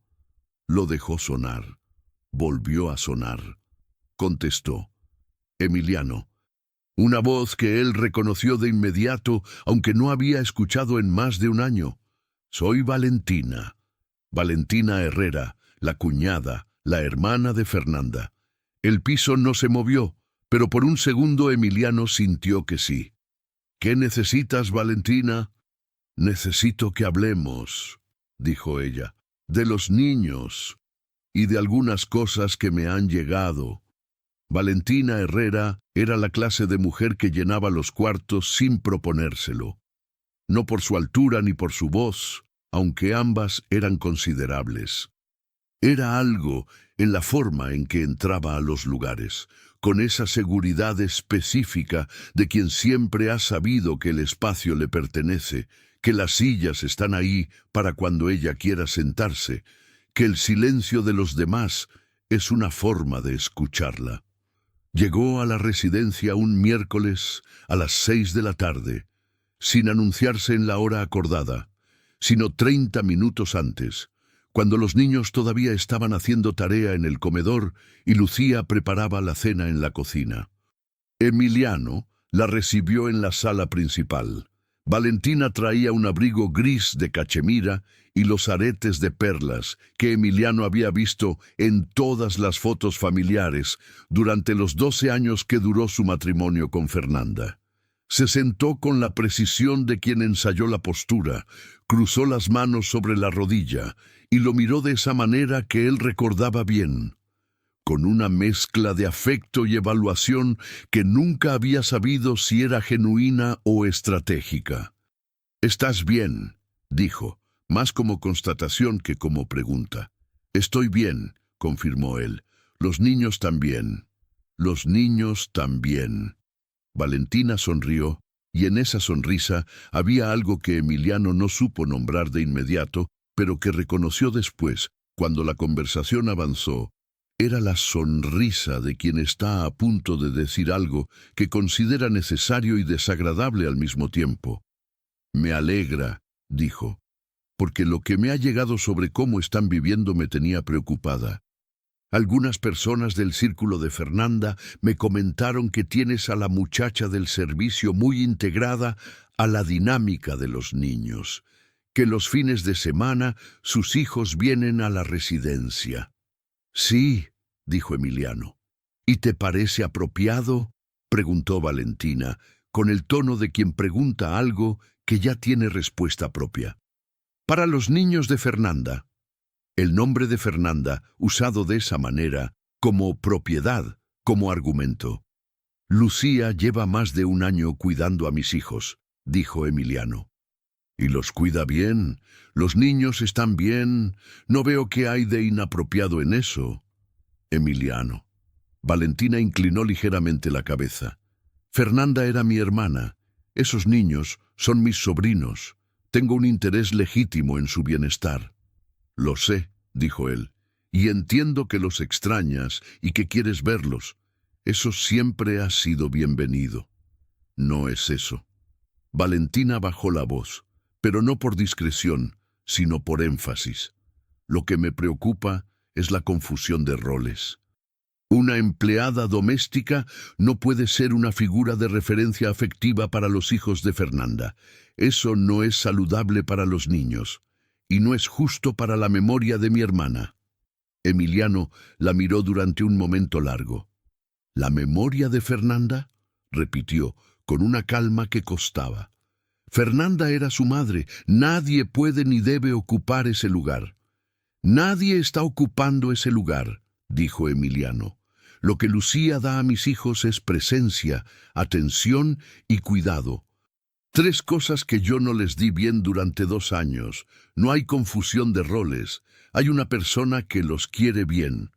Lo dejó sonar. Volvió a sonar. Contestó. Emiliano. Una voz que él reconoció de inmediato, aunque no había escuchado en más de un año. «Soy Valentina. Valentina Herrera, la cuñada, la hermana de Fernanda». El piso no se movió, pero por un segundo Emiliano sintió que sí. «¿Qué necesitas, Valentina?». «Necesito que hablemos», dijo ella. «De los niños». y de algunas cosas que me han llegado. Valentina Herrera era la clase de mujer que llenaba los cuartos sin proponérselo. No por su altura ni por su voz, aunque ambas eran considerables. Era algo en la forma en que entraba a los lugares, con esa seguridad específica de quien siempre ha sabido que el espacio le pertenece, que las sillas están ahí para cuando ella quiera sentarse, que el silencio de los demás es una forma de escucharla. Llegó a la residencia un miércoles a las 6 de la tarde, sin anunciarse en la hora acordada, sino 30 minutos antes, cuando los niños todavía estaban haciendo tarea en el comedor y Lucía preparaba la cena en la cocina. Emiliano la recibió en la sala principal. Valentina traía un abrigo gris de cachemira y los aretes de perlas que Emiliano había visto en todas las fotos familiares durante los 12 años que duró su matrimonio con Fernanda. Se sentó con la precisión de quien ensayó la postura, cruzó las manos sobre la rodilla y lo miró de esa manera que él recordaba bien, con una mezcla de afecto y evaluación que nunca había sabido si era genuina o estratégica. «Estás bien», dijo, más como constatación que como pregunta. «Estoy bien», confirmó él. «Los niños también». «Los niños también». Valentina sonrió, y en esa sonrisa había algo que Emiliano no supo nombrar de inmediato, pero que reconoció después, cuando la conversación avanzó. Era la sonrisa de quien está a punto de decir algo que considera necesario y desagradable al mismo tiempo. «Me alegra», dijo, «porque lo que me ha llegado sobre cómo están viviendo me tenía preocupada. Algunas personas del círculo de Fernanda me comentaron que tienes a la muchacha del servicio muy integrada a la dinámica de los niños, que los fines de semana sus hijos vienen a la residencia». «Sí», dijo Emiliano. «¿Y te parece apropiado?», preguntó Valentina, con el tono de quien pregunta algo que ya tiene respuesta propia. «Para los niños de Fernanda». El nombre de Fernanda, usado de esa manera, como propiedad, como argumento. «Lucía lleva más de 1 año cuidando a mis hijos», dijo Emiliano. «Y los cuida bien. Los niños están bien. No veo qué hay de inapropiado en eso». Emiliano. Valentina inclinó ligeramente la cabeza. «Fernanda era mi hermana. Esos niños son mis sobrinos. Tengo un interés legítimo en su bienestar». «Lo sé», dijo él, «y entiendo que los extrañas y que quieres verlos. Eso siempre ha sido bienvenido». «No es eso». Valentina bajó la voz, pero no por discreción, sino por énfasis. «Lo que me preocupa es la confusión de roles. Una empleada doméstica no puede ser una figura de referencia afectiva para los hijos de Fernanda. Eso no es saludable para los niños. Y no es justo para la memoria de mi hermana». Emiliano la miró durante un momento largo. «¿La memoria de Fernanda?», repitió, con una calma que costaba. «Fernanda era su madre. Nadie puede ni debe ocupar ese lugar». «Nadie está ocupando ese lugar», dijo Emiliano. «Lo que Lucía da a mis hijos es presencia, atención y cuidado. 3 cosas que yo no les di bien durante 2 años. No hay confusión de roles. Hay una persona que los quiere bien».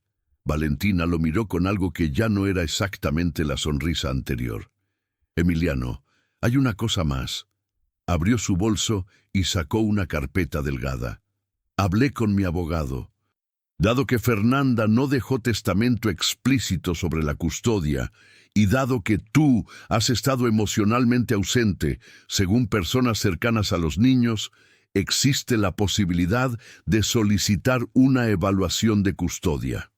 Valentina lo miró con algo que ya no era exactamente la sonrisa anterior. «Emiliano, hay una cosa más». Abrió su bolso y sacó una carpeta delgada. «Hablé con mi abogado. Dado que Fernanda no dejó testamento explícito sobre la custodia, y dado que tú has estado emocionalmente ausente, según personas cercanas a los niños, existe la posibilidad de solicitar una evaluación de custodia».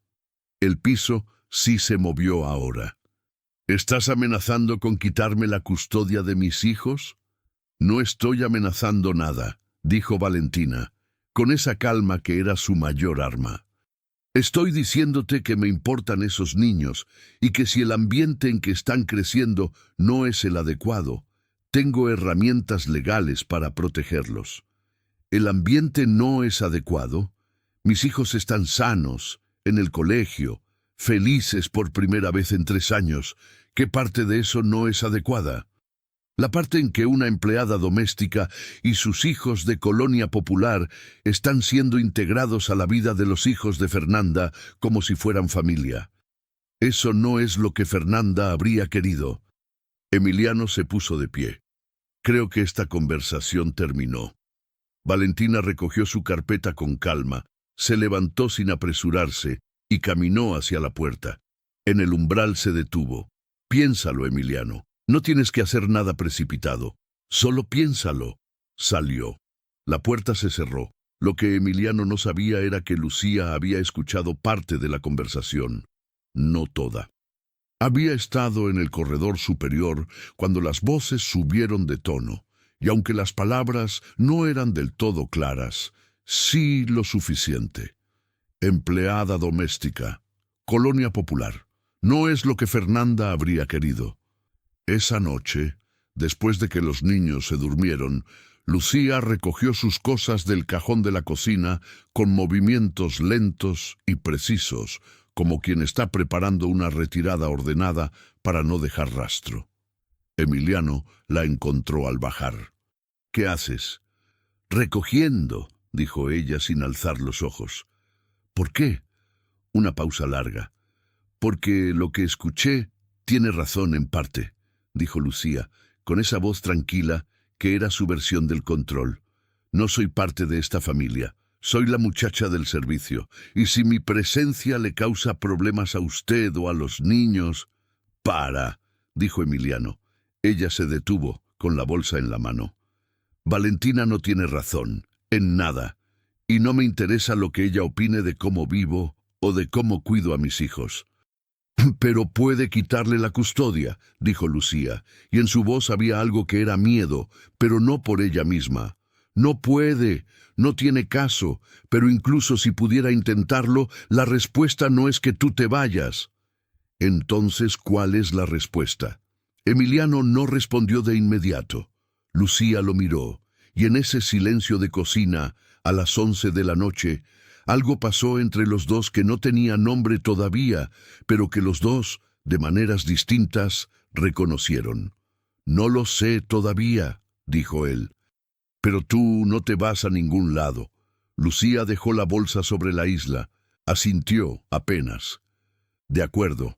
El piso sí se movió ahora. «¿Estás amenazando con quitarme la custodia de mis hijos?» «No estoy amenazando nada», dijo Valentina, con esa calma que era su mayor arma. «Estoy diciéndote que me importan esos niños y que si el ambiente en que están creciendo no es el adecuado, tengo herramientas legales para protegerlos. El ambiente no es adecuado. Mis hijos están sanos, en el colegio, felices por primera vez en 3 años. ¿Qué parte de eso no es adecuada? La parte en que una empleada doméstica y sus hijos de colonia popular están siendo integrados a la vida de los hijos de Fernanda como si fueran familia. Eso no es lo que Fernanda habría querido. Emiliano se puso de pie. Creo que esta conversación terminó. Valentina recogió su carpeta con calma, se levantó sin apresurarse y caminó hacia la puerta. En el umbral se detuvo. Piénsalo, Emiliano. No tienes que hacer nada precipitado. Solo piénsalo. Salió. La puerta se cerró. Lo que Emiliano no sabía era que Lucía había escuchado parte de la conversación, no toda. Había estado en el corredor superior cuando las voces subieron de tono, y aunque las palabras no eran del todo claras, sí lo suficiente. Empleada doméstica, colonia popular. No es lo que Fernanda habría querido. Esa noche, después de que los niños se durmieron, Lucía recogió sus cosas del cajón de la cocina con movimientos lentos y precisos, como quien está preparando una retirada ordenada para no dejar rastro. Emiliano la encontró al bajar. «¿Qué haces?» «Recogiendo», dijo ella sin alzar los ojos. «¿Por qué?» Una pausa larga. «Porque lo que escuché tiene razón en parte», dijo Lucía, con esa voz tranquila que era su versión del control. «No soy parte de esta familia. Soy la muchacha del servicio, y si mi presencia le causa problemas a usted o a los niños...» «Para», dijo Emiliano. Ella se detuvo, con la bolsa en la mano. «Valentina no tiene razón, en nada, y no me interesa lo que ella opine de cómo vivo o de cómo cuido a mis hijos». «Pero puede quitarle la custodia», dijo Lucía, y en su voz había algo que era miedo, pero no por ella misma. «No puede, no tiene caso, pero incluso si pudiera intentarlo, la respuesta no es que tú te vayas». Entonces, ¿cuál es la respuesta? Emiliano no respondió de inmediato. Lucía lo miró, y en ese silencio de cocina, a las 11 de la noche, algo pasó entre los dos que no tenía nombre todavía, pero que los dos, de maneras distintas, reconocieron. «No lo sé todavía», dijo él. «Pero tú no te vas a ningún lado». Lucía dejó la bolsa sobre la isla. Asintió apenas. «De acuerdo».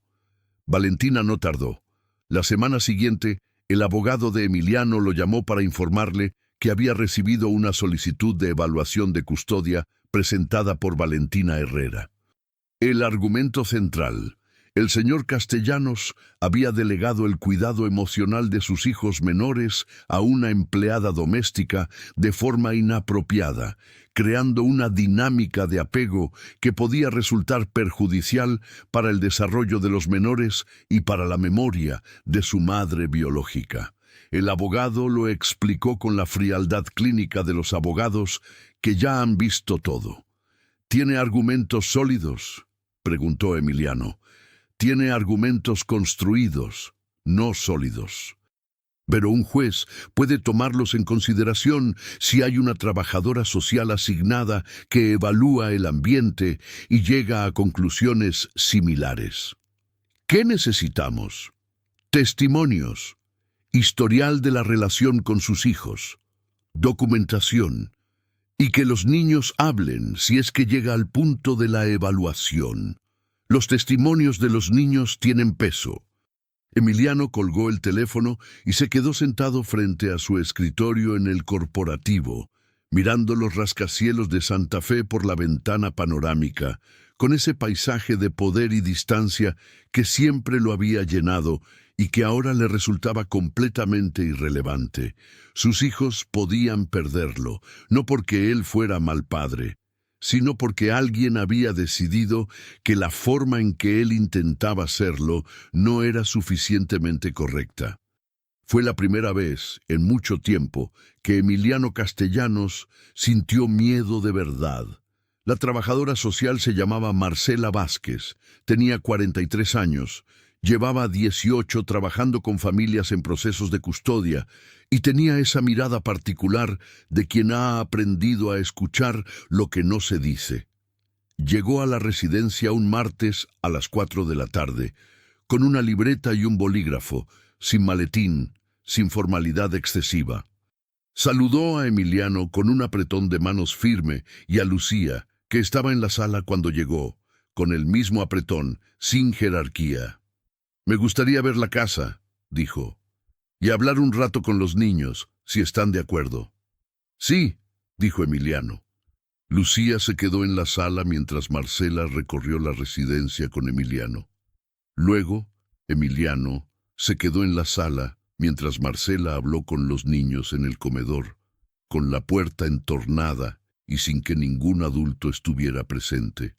Valentina no tardó. La semana siguiente, el abogado de Emiliano lo llamó para informarle que había recibido una solicitud de evaluación de custodia presentada por Valentina Herrera. El argumento central: el señor Castellanos había delegado el cuidado emocional de sus hijos menores a una empleada doméstica de forma inapropiada, creando una dinámica de apego que podía resultar perjudicial para el desarrollo de los menores y para la memoria de su madre biológica. El abogado lo explicó con la frialdad clínica de los abogados que ya han visto todo. «¿Tiene argumentos sólidos?», preguntó Emiliano. «Tiene argumentos construidos, no sólidos. Pero un juez puede tomarlos en consideración si hay una trabajadora social asignada que evalúa el ambiente y llega a conclusiones similares. ¿Qué necesitamos? Testimonios, historial de la relación con sus hijos, documentación, y que los niños hablen si es que llega al punto de la evaluación. Los testimonios de los niños tienen peso». Emiliano colgó el teléfono y se quedó sentado frente a su escritorio en el corporativo, mirando los rascacielos de Santa Fe por la ventana panorámica, con ese paisaje de poder y distancia que siempre lo había llenado y que ahora le resultaba completamente irrelevante. Sus hijos podían perderlo, no porque él fuera mal padre, sino porque alguien había decidido que la forma en que él intentaba hacerlo no era suficientemente correcta. Fue la primera vez, en mucho tiempo, que Emiliano Castellanos sintió miedo de verdad. La trabajadora social se llamaba Marcela Vázquez, tenía 43 años, llevaba 18 trabajando con familias en procesos de custodia y tenía esa mirada particular de quien ha aprendido a escuchar lo que no se dice. Llegó a la residencia un martes a las 4 de la tarde, con una libreta y un bolígrafo, sin maletín, sin formalidad excesiva. Saludó a Emiliano con un apretón de manos firme y a Lucía, que estaba en la sala cuando llegó, con el mismo apretón, sin jerarquía. «Me gustaría ver la casa», dijo, «y hablar un rato con los niños, si están de acuerdo». «Sí», dijo Emiliano. Lucía se quedó en la sala mientras Marcela recorrió la residencia con Emiliano. Luego, Emiliano se quedó en la sala mientras Marcela habló con los niños en el comedor, con la puerta entornada y sin que ningún adulto estuviera presente.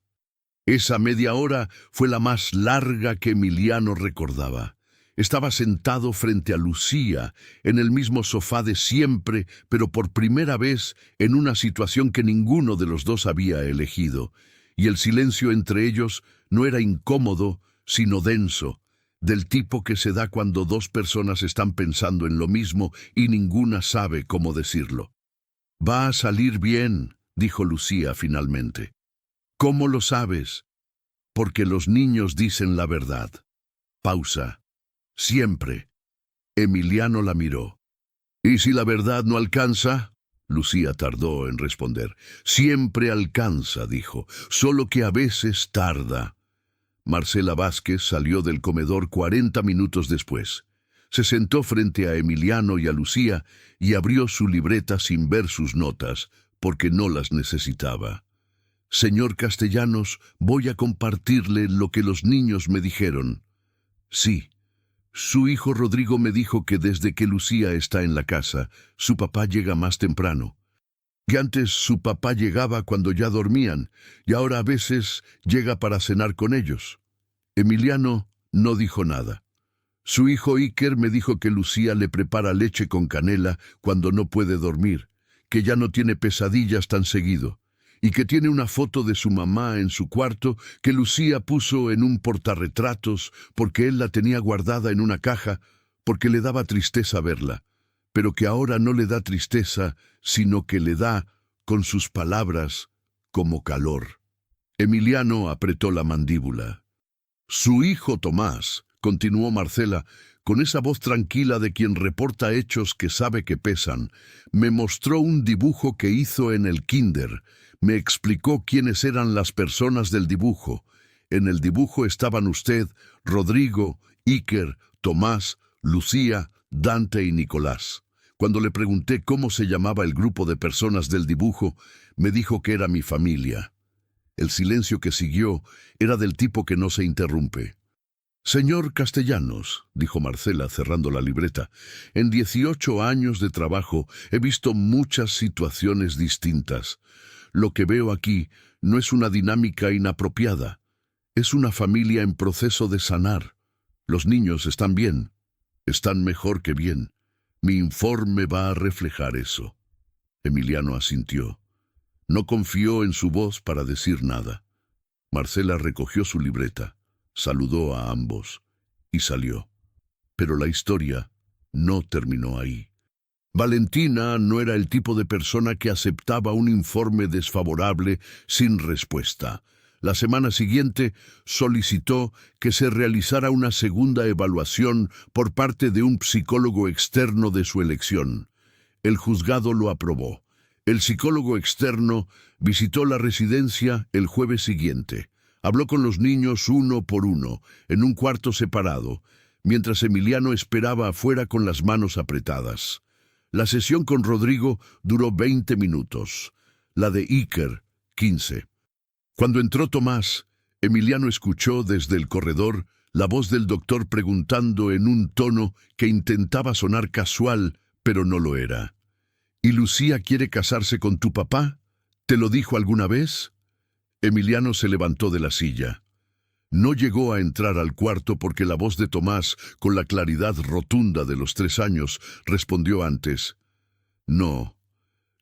Esa media hora fue la más larga que Emiliano recordaba. Estaba sentado frente a Lucía, en el mismo sofá de siempre, pero por primera vez en una situación que ninguno de los dos había elegido, y el silencio entre ellos no era incómodo, sino denso, del tipo que se da cuando dos personas están pensando en lo mismo y ninguna sabe cómo decirlo. «Va a salir bien», dijo Lucía finalmente. «¿Cómo lo sabes?» «Porque los niños dicen la verdad». Pausa. «Siempre». Emiliano la miró. «¿Y si la verdad no alcanza?» Lucía tardó en responder. «Siempre alcanza», dijo, «solo que a veces tarda». Marcela Vázquez salió del comedor 40 minutos después. Se sentó frente a Emiliano y a Lucía y abrió su libreta sin ver sus notas, porque no las necesitaba. «Señor Castellanos, voy a compartirle lo que los niños me dijeron». «Sí. Su hijo Rodrigo me dijo que desde que Lucía está en la casa, su papá llega más temprano. Que antes su papá llegaba cuando ya dormían, y ahora a veces llega para cenar con ellos». Emiliano no dijo nada. «Su hijo Iker me dijo que Lucía le prepara leche con canela cuando no puede dormir, que ya no tiene pesadillas tan seguido, y que tiene una foto de su mamá en su cuarto que Lucía puso en un portarretratos porque él la tenía guardada en una caja porque le daba tristeza verla, pero que ahora no le da tristeza, sino que le da, con sus palabras, como calor». Emiliano apretó la mandíbula. «Su hijo Tomás», continuó Marcela, con esa voz tranquila de quien reporta hechos que sabe que pesan, «me mostró un dibujo que hizo en el kinder. Me explicó quiénes eran las personas del dibujo. En el dibujo estaban usted, Rodrigo, Iker, Tomás, Lucía, Dante y Nicolás. Cuando le pregunté cómo se llamaba el grupo de personas del dibujo, me dijo que era mi familia». El silencio que siguió era del tipo que no se interrumpe. «Señor Castellanos», dijo Marcela cerrando la libreta, «en 18 años de trabajo he visto muchas situaciones distintas. Lo que veo aquí no es una dinámica inapropiada. Es una familia en proceso de sanar. Los niños están bien. Están mejor que bien. Mi informe va a reflejar eso». Emiliano asintió. No confió en su voz para decir nada. Marcela recogió su libreta, saludó a ambos y salió. Pero la historia no terminó ahí. Valentina no era el tipo de persona que aceptaba un informe desfavorable sin respuesta. La semana siguiente solicitó que se realizara una segunda evaluación por parte de un psicólogo externo de su elección. El juzgado lo aprobó. El psicólogo externo visitó la residencia el jueves siguiente. Habló con los niños uno por uno, en un cuarto separado, mientras Emiliano esperaba afuera con las manos apretadas. La sesión con Rodrigo duró 20 minutos, la de Iker, 15. Cuando entró Tomás, Emiliano escuchó desde el corredor la voz del doctor preguntando en un tono que intentaba sonar casual, pero no lo era. «¿Y Lucía quiere casarse con tu papá? ¿Te lo dijo alguna vez?» Emiliano se levantó de la silla. No llegó a entrar al cuarto porque la voz de Tomás, con la claridad rotunda de los 3 años, respondió antes. «No,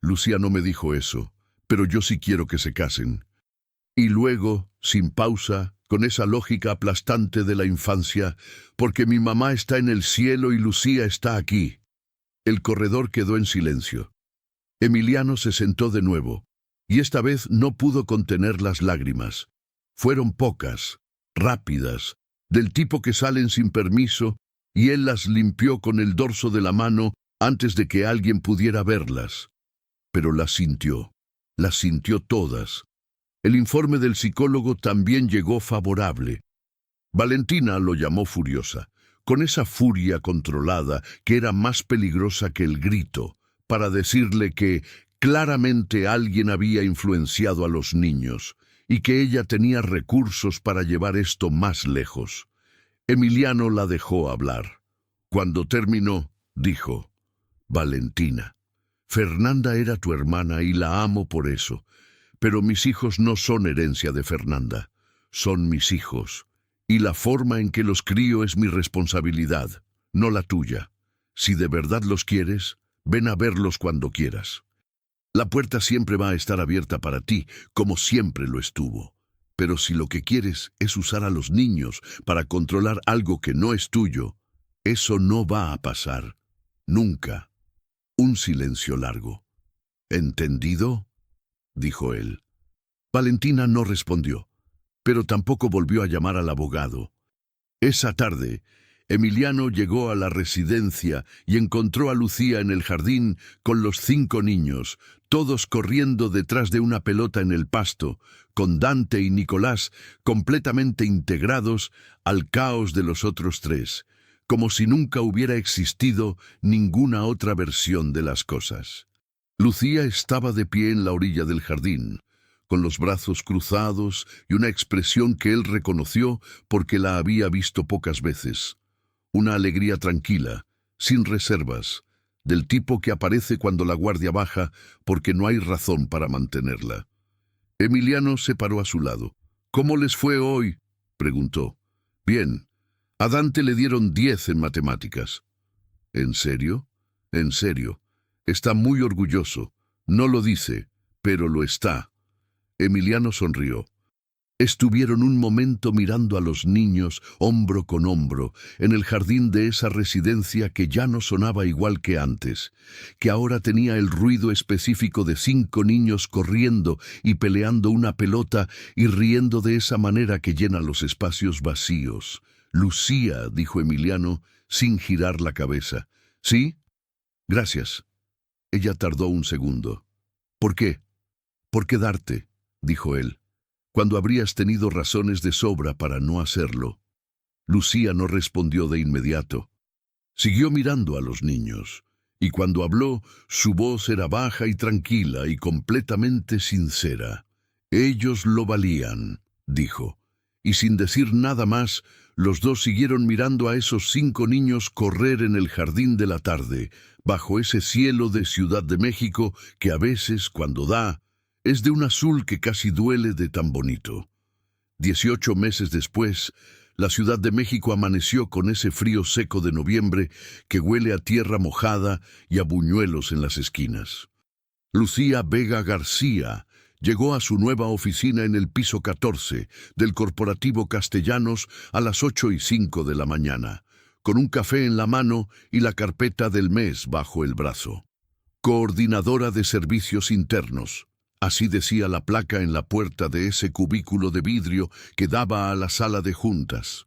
Lucía no me dijo eso, pero yo sí quiero que se casen». Y luego, sin pausa, con esa lógica aplastante de la infancia, «porque mi mamá está en el cielo y Lucía está aquí». El corredor quedó en silencio. Emiliano se sentó de nuevo. Y esta vez no pudo contener las lágrimas. Fueron pocas, rápidas, del tipo que salen sin permiso, y él las limpió con el dorso de la mano antes de que alguien pudiera verlas. Pero las sintió todas. El informe del psicólogo también llegó favorable. Valentina lo llamó furiosa, con esa furia controlada que era más peligrosa que el grito, para decirle que claramente alguien había influenciado a los niños y que ella tenía recursos para llevar esto más lejos. Emiliano la dejó hablar. Cuando terminó, dijo: Valentina, Fernanda era tu hermana y la amo por eso, pero mis hijos no son herencia de Fernanda, son mis hijos, y la forma en que los crío es mi responsabilidad, no la tuya. Si de verdad los quieres, ven a verlos cuando quieras. La puerta siempre va a estar abierta para ti, como siempre lo estuvo. Pero si lo que quieres es usar a los niños para controlar algo que no es tuyo, eso no va a pasar. Nunca. Un silencio largo. ¿Entendido?, dijo él. Valentina no respondió, pero tampoco volvió a llamar al abogado. Esa tarde, Emiliano llegó a la residencia y encontró a Lucía en el jardín con los 5 niños, todos corriendo detrás de una pelota en el pasto, con Dante y Nicolás completamente integrados al caos de los otros 3, como si nunca hubiera existido ninguna otra versión de las cosas. Lucía estaba de pie en la orilla del jardín, con los brazos cruzados y una expresión que él reconoció porque la había visto pocas veces. Una alegría tranquila, sin reservas, del tipo que aparece cuando la guardia baja porque no hay razón para mantenerla. Emiliano se paró a su lado. «¿Cómo les fue hoy?», preguntó. «Bien. A Dante le dieron 10 en matemáticas». «¿En serio?». «En serio. Está muy orgulloso. No lo dice, pero lo está». Emiliano sonrió. Estuvieron un momento mirando a los niños, hombro con hombro, en el jardín de esa residencia que ya no sonaba igual que antes, que ahora tenía el ruido específico de 5 niños corriendo y peleando una pelota y riendo de esa manera que llena los espacios vacíos. «Lucía», dijo Emiliano, sin girar la cabeza. «¿Sí? Gracias». Ella tardó un segundo. «¿Por qué?». «Por quedarte», dijo él, «cuando habrías tenido razones de sobra para no hacerlo». Lucía no respondió de inmediato. Siguió mirando a los niños, y cuando habló, su voz era baja y tranquila y completamente sincera. «Ellos lo valían», dijo, y sin decir nada más, los dos siguieron mirando a esos 5 niños correr en el jardín de la tarde, bajo ese cielo de Ciudad de México que a veces, cuando da, es de un azul que casi duele de tan bonito. 18 meses después, la Ciudad de México amaneció con ese frío seco de noviembre que huele a tierra mojada y a buñuelos en las esquinas. Lucía Vega García llegó a su nueva oficina en el piso 14 del Corporativo Castellanos a las 8:05 de la mañana, con un café en la mano y la carpeta del mes bajo el brazo. Coordinadora de Servicios Internos. Así decía la placa en la puerta de ese cubículo de vidrio que daba a la sala de juntas.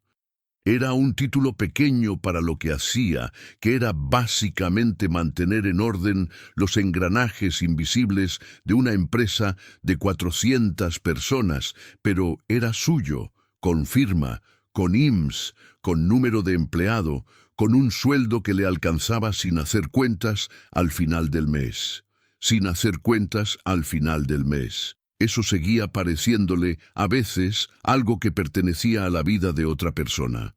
Era un título pequeño para lo que hacía, que era básicamente mantener en orden los engranajes invisibles de una empresa de 400 personas, pero era suyo, con firma, con IMSS, con número de empleado, con un sueldo que le alcanzaba sin hacer cuentas al final del mes. Sin hacer cuentas al final del mes. Eso seguía pareciéndole, a veces, algo que pertenecía a la vida de otra persona.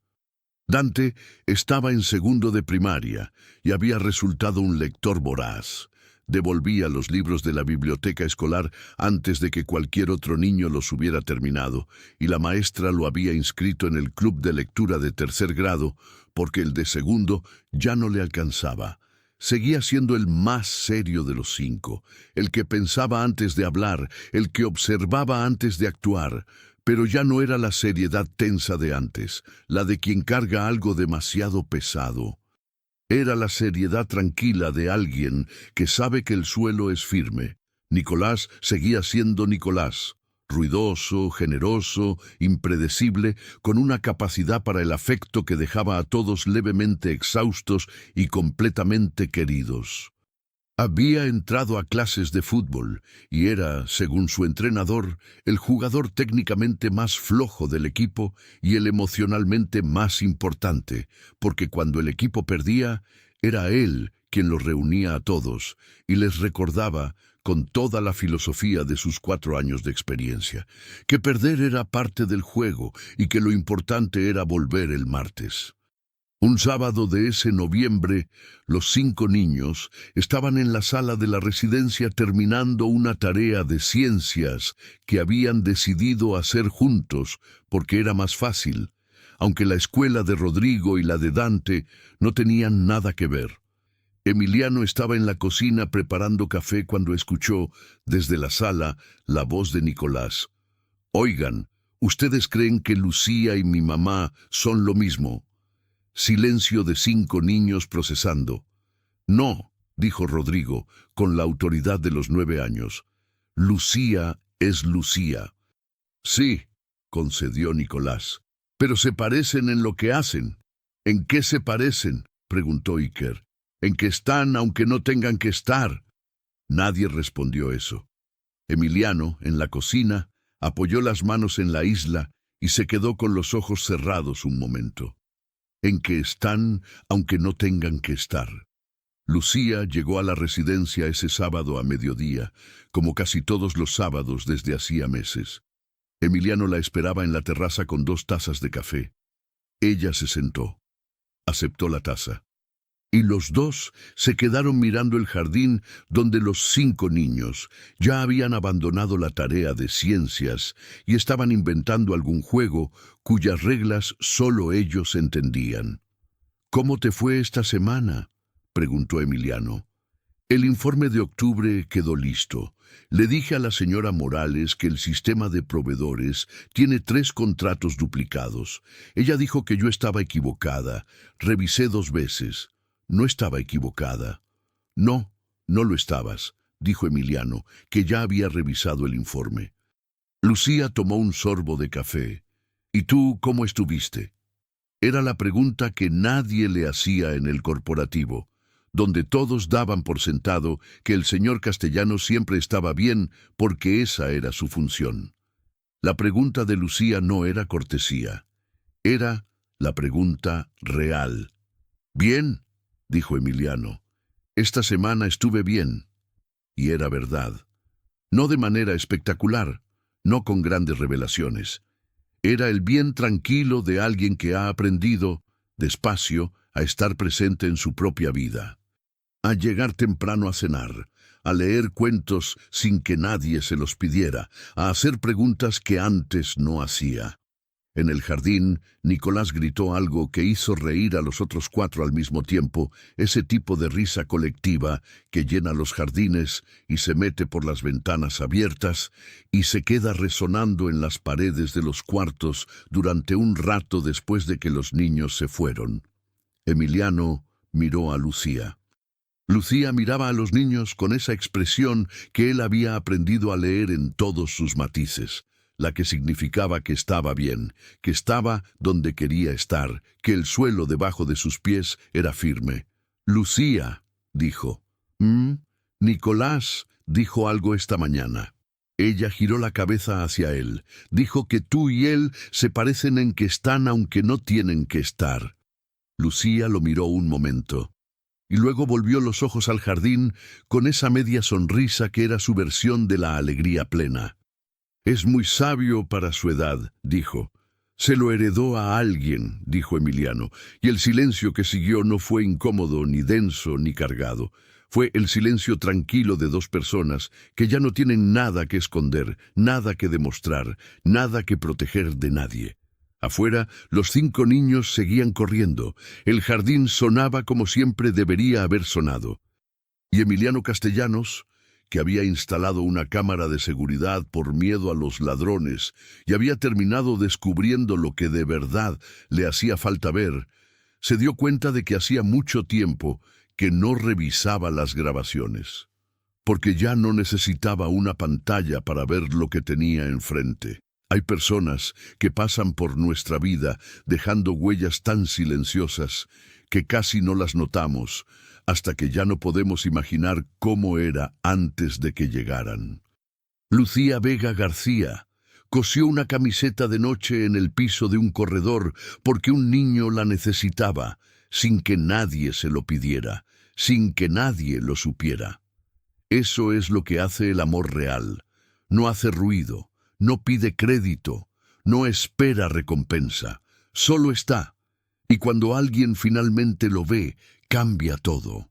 Dante estaba en segundo de primaria y había resultado un lector voraz. Devolvía los libros de la biblioteca escolar antes de que cualquier otro niño los hubiera terminado, y la maestra lo había inscrito en el club de lectura de 3er grado, porque el de segundo ya no le alcanzaba. Seguía siendo el más serio de los 5, el que pensaba antes de hablar, el que observaba antes de actuar, pero ya no era la seriedad tensa de antes, la de quien carga algo demasiado pesado. Era la seriedad tranquila de alguien que sabe que el suelo es firme, Nicolás seguía siendo Nicolás, ruidoso, generoso, impredecible, con una capacidad para el afecto que dejaba a todos levemente exhaustos y completamente queridos. Había entrado a clases de fútbol y era, según su entrenador, el jugador técnicamente más flojo del equipo y el emocionalmente más importante, porque cuando el equipo perdía, era él quien los reunía a todos y les recordaba, con toda la filosofía de sus 4 años de experiencia, que perder era parte del juego y que lo importante era volver el martes. Un sábado de ese noviembre, los 5 niños estaban en la sala de la residencia terminando una tarea de ciencias que habían decidido hacer juntos porque era más fácil, aunque la escuela de Rodrigo y la de Dante no tenían nada que ver. Emiliano estaba en la cocina preparando café cuando escuchó, desde la sala, la voz de Nicolás. «Oigan, ¿ustedes creen que Lucía y mi mamá son lo mismo?» Silencio de 5 niños procesando. «No», dijo Rodrigo, con la autoridad de los 9 años. «Lucía es Lucía». «Sí», concedió Nicolás. «Pero se parecen en lo que hacen». «¿En qué se parecen?», preguntó Iker. «En que están aunque no tengan que estar». Nadie respondió eso. Emiliano, en la cocina, apoyó las manos en la isla y se quedó con los ojos cerrados un momento. En que están aunque no tengan que estar. Lucía llegó a la residencia ese sábado a mediodía, como casi todos los sábados desde hacía meses. Emiliano la esperaba en la terraza con 2 tazas de café. Ella se sentó. Aceptó la taza. Y los 2 se quedaron mirando el jardín donde los 5 niños ya habían abandonado la tarea de ciencias y estaban inventando algún juego cuyas reglas solo ellos entendían. «¿Cómo te fue esta semana?», preguntó Emiliano. «El informe de octubre quedó listo. Le dije a la señora Morales que el sistema de proveedores tiene 3 contratos duplicados. Ella dijo que yo estaba equivocada. Revisé 2 veces. No estaba equivocada». «No, no lo estabas», dijo Emiliano, que ya había revisado el informe. Lucía tomó un sorbo de café. «¿Y tú cómo estuviste?». Era la pregunta que nadie le hacía en el corporativo, donde todos daban por sentado que el señor Castellanos siempre estaba bien porque esa era su función. La pregunta de Lucía no era cortesía. Era la pregunta real. «Bien», dijo Emiliano. «Esta semana estuve bien». Y era verdad. No de manera espectacular, no con grandes revelaciones. Era el bien tranquilo de alguien que ha aprendido, despacio, a estar presente en su propia vida. A llegar temprano a cenar, a leer cuentos sin que nadie se los pidiera, a hacer preguntas que antes no hacía. En el jardín, Nicolás gritó algo que hizo reír a los otros 4 al mismo tiempo, ese tipo de risa colectiva que llena los jardines y se mete por las ventanas abiertas y se queda resonando en las paredes de los cuartos durante un rato después de que los niños se fueron. Emiliano miró a Lucía. Lucía miraba a los niños con esa expresión que él había aprendido a leer en todos sus matices, la que significaba que estaba bien, que estaba donde quería estar, que el suelo debajo de sus pies era firme. «Lucía», dijo. «Nicolás dijo algo esta mañana». Ella giró la cabeza hacia él. «Dijo que tú y él se parecen en que están aunque no tienen que estar». Lucía lo miró un momento. Y luego volvió los ojos al jardín con esa media sonrisa que era su versión de la alegría plena. «Es muy sabio para su edad», dijo. «Se lo heredó a alguien», dijo Emiliano, y el silencio que siguió no fue incómodo, ni denso, ni cargado. Fue el silencio tranquilo de 2 personas que ya no tienen nada que esconder, nada que demostrar, nada que proteger de nadie. Afuera, los 5 niños seguían corriendo. El jardín sonaba como siempre debería haber sonado. Y Emiliano Castellanos, que había instalado una cámara de seguridad por miedo a los ladrones y había terminado descubriendo lo que de verdad le hacía falta ver, se dio cuenta de que hacía mucho tiempo que no revisaba las grabaciones. porque ya no necesitaba una pantalla para ver lo que tenía enfrente. Hay personas que pasan por nuestra vida dejando huellas tan silenciosas que casi no las notamos hasta que ya no podemos imaginar cómo era antes de que llegaran. Lucía Vega García cosió una camiseta de noche en el piso de un corredor porque un niño la necesitaba, sin que nadie se lo pidiera, sin que nadie lo supiera. Eso es lo que hace el amor real. No hace ruido, no pide crédito, no espera recompensa, solo está. Y cuando alguien finalmente lo ve, cambia todo.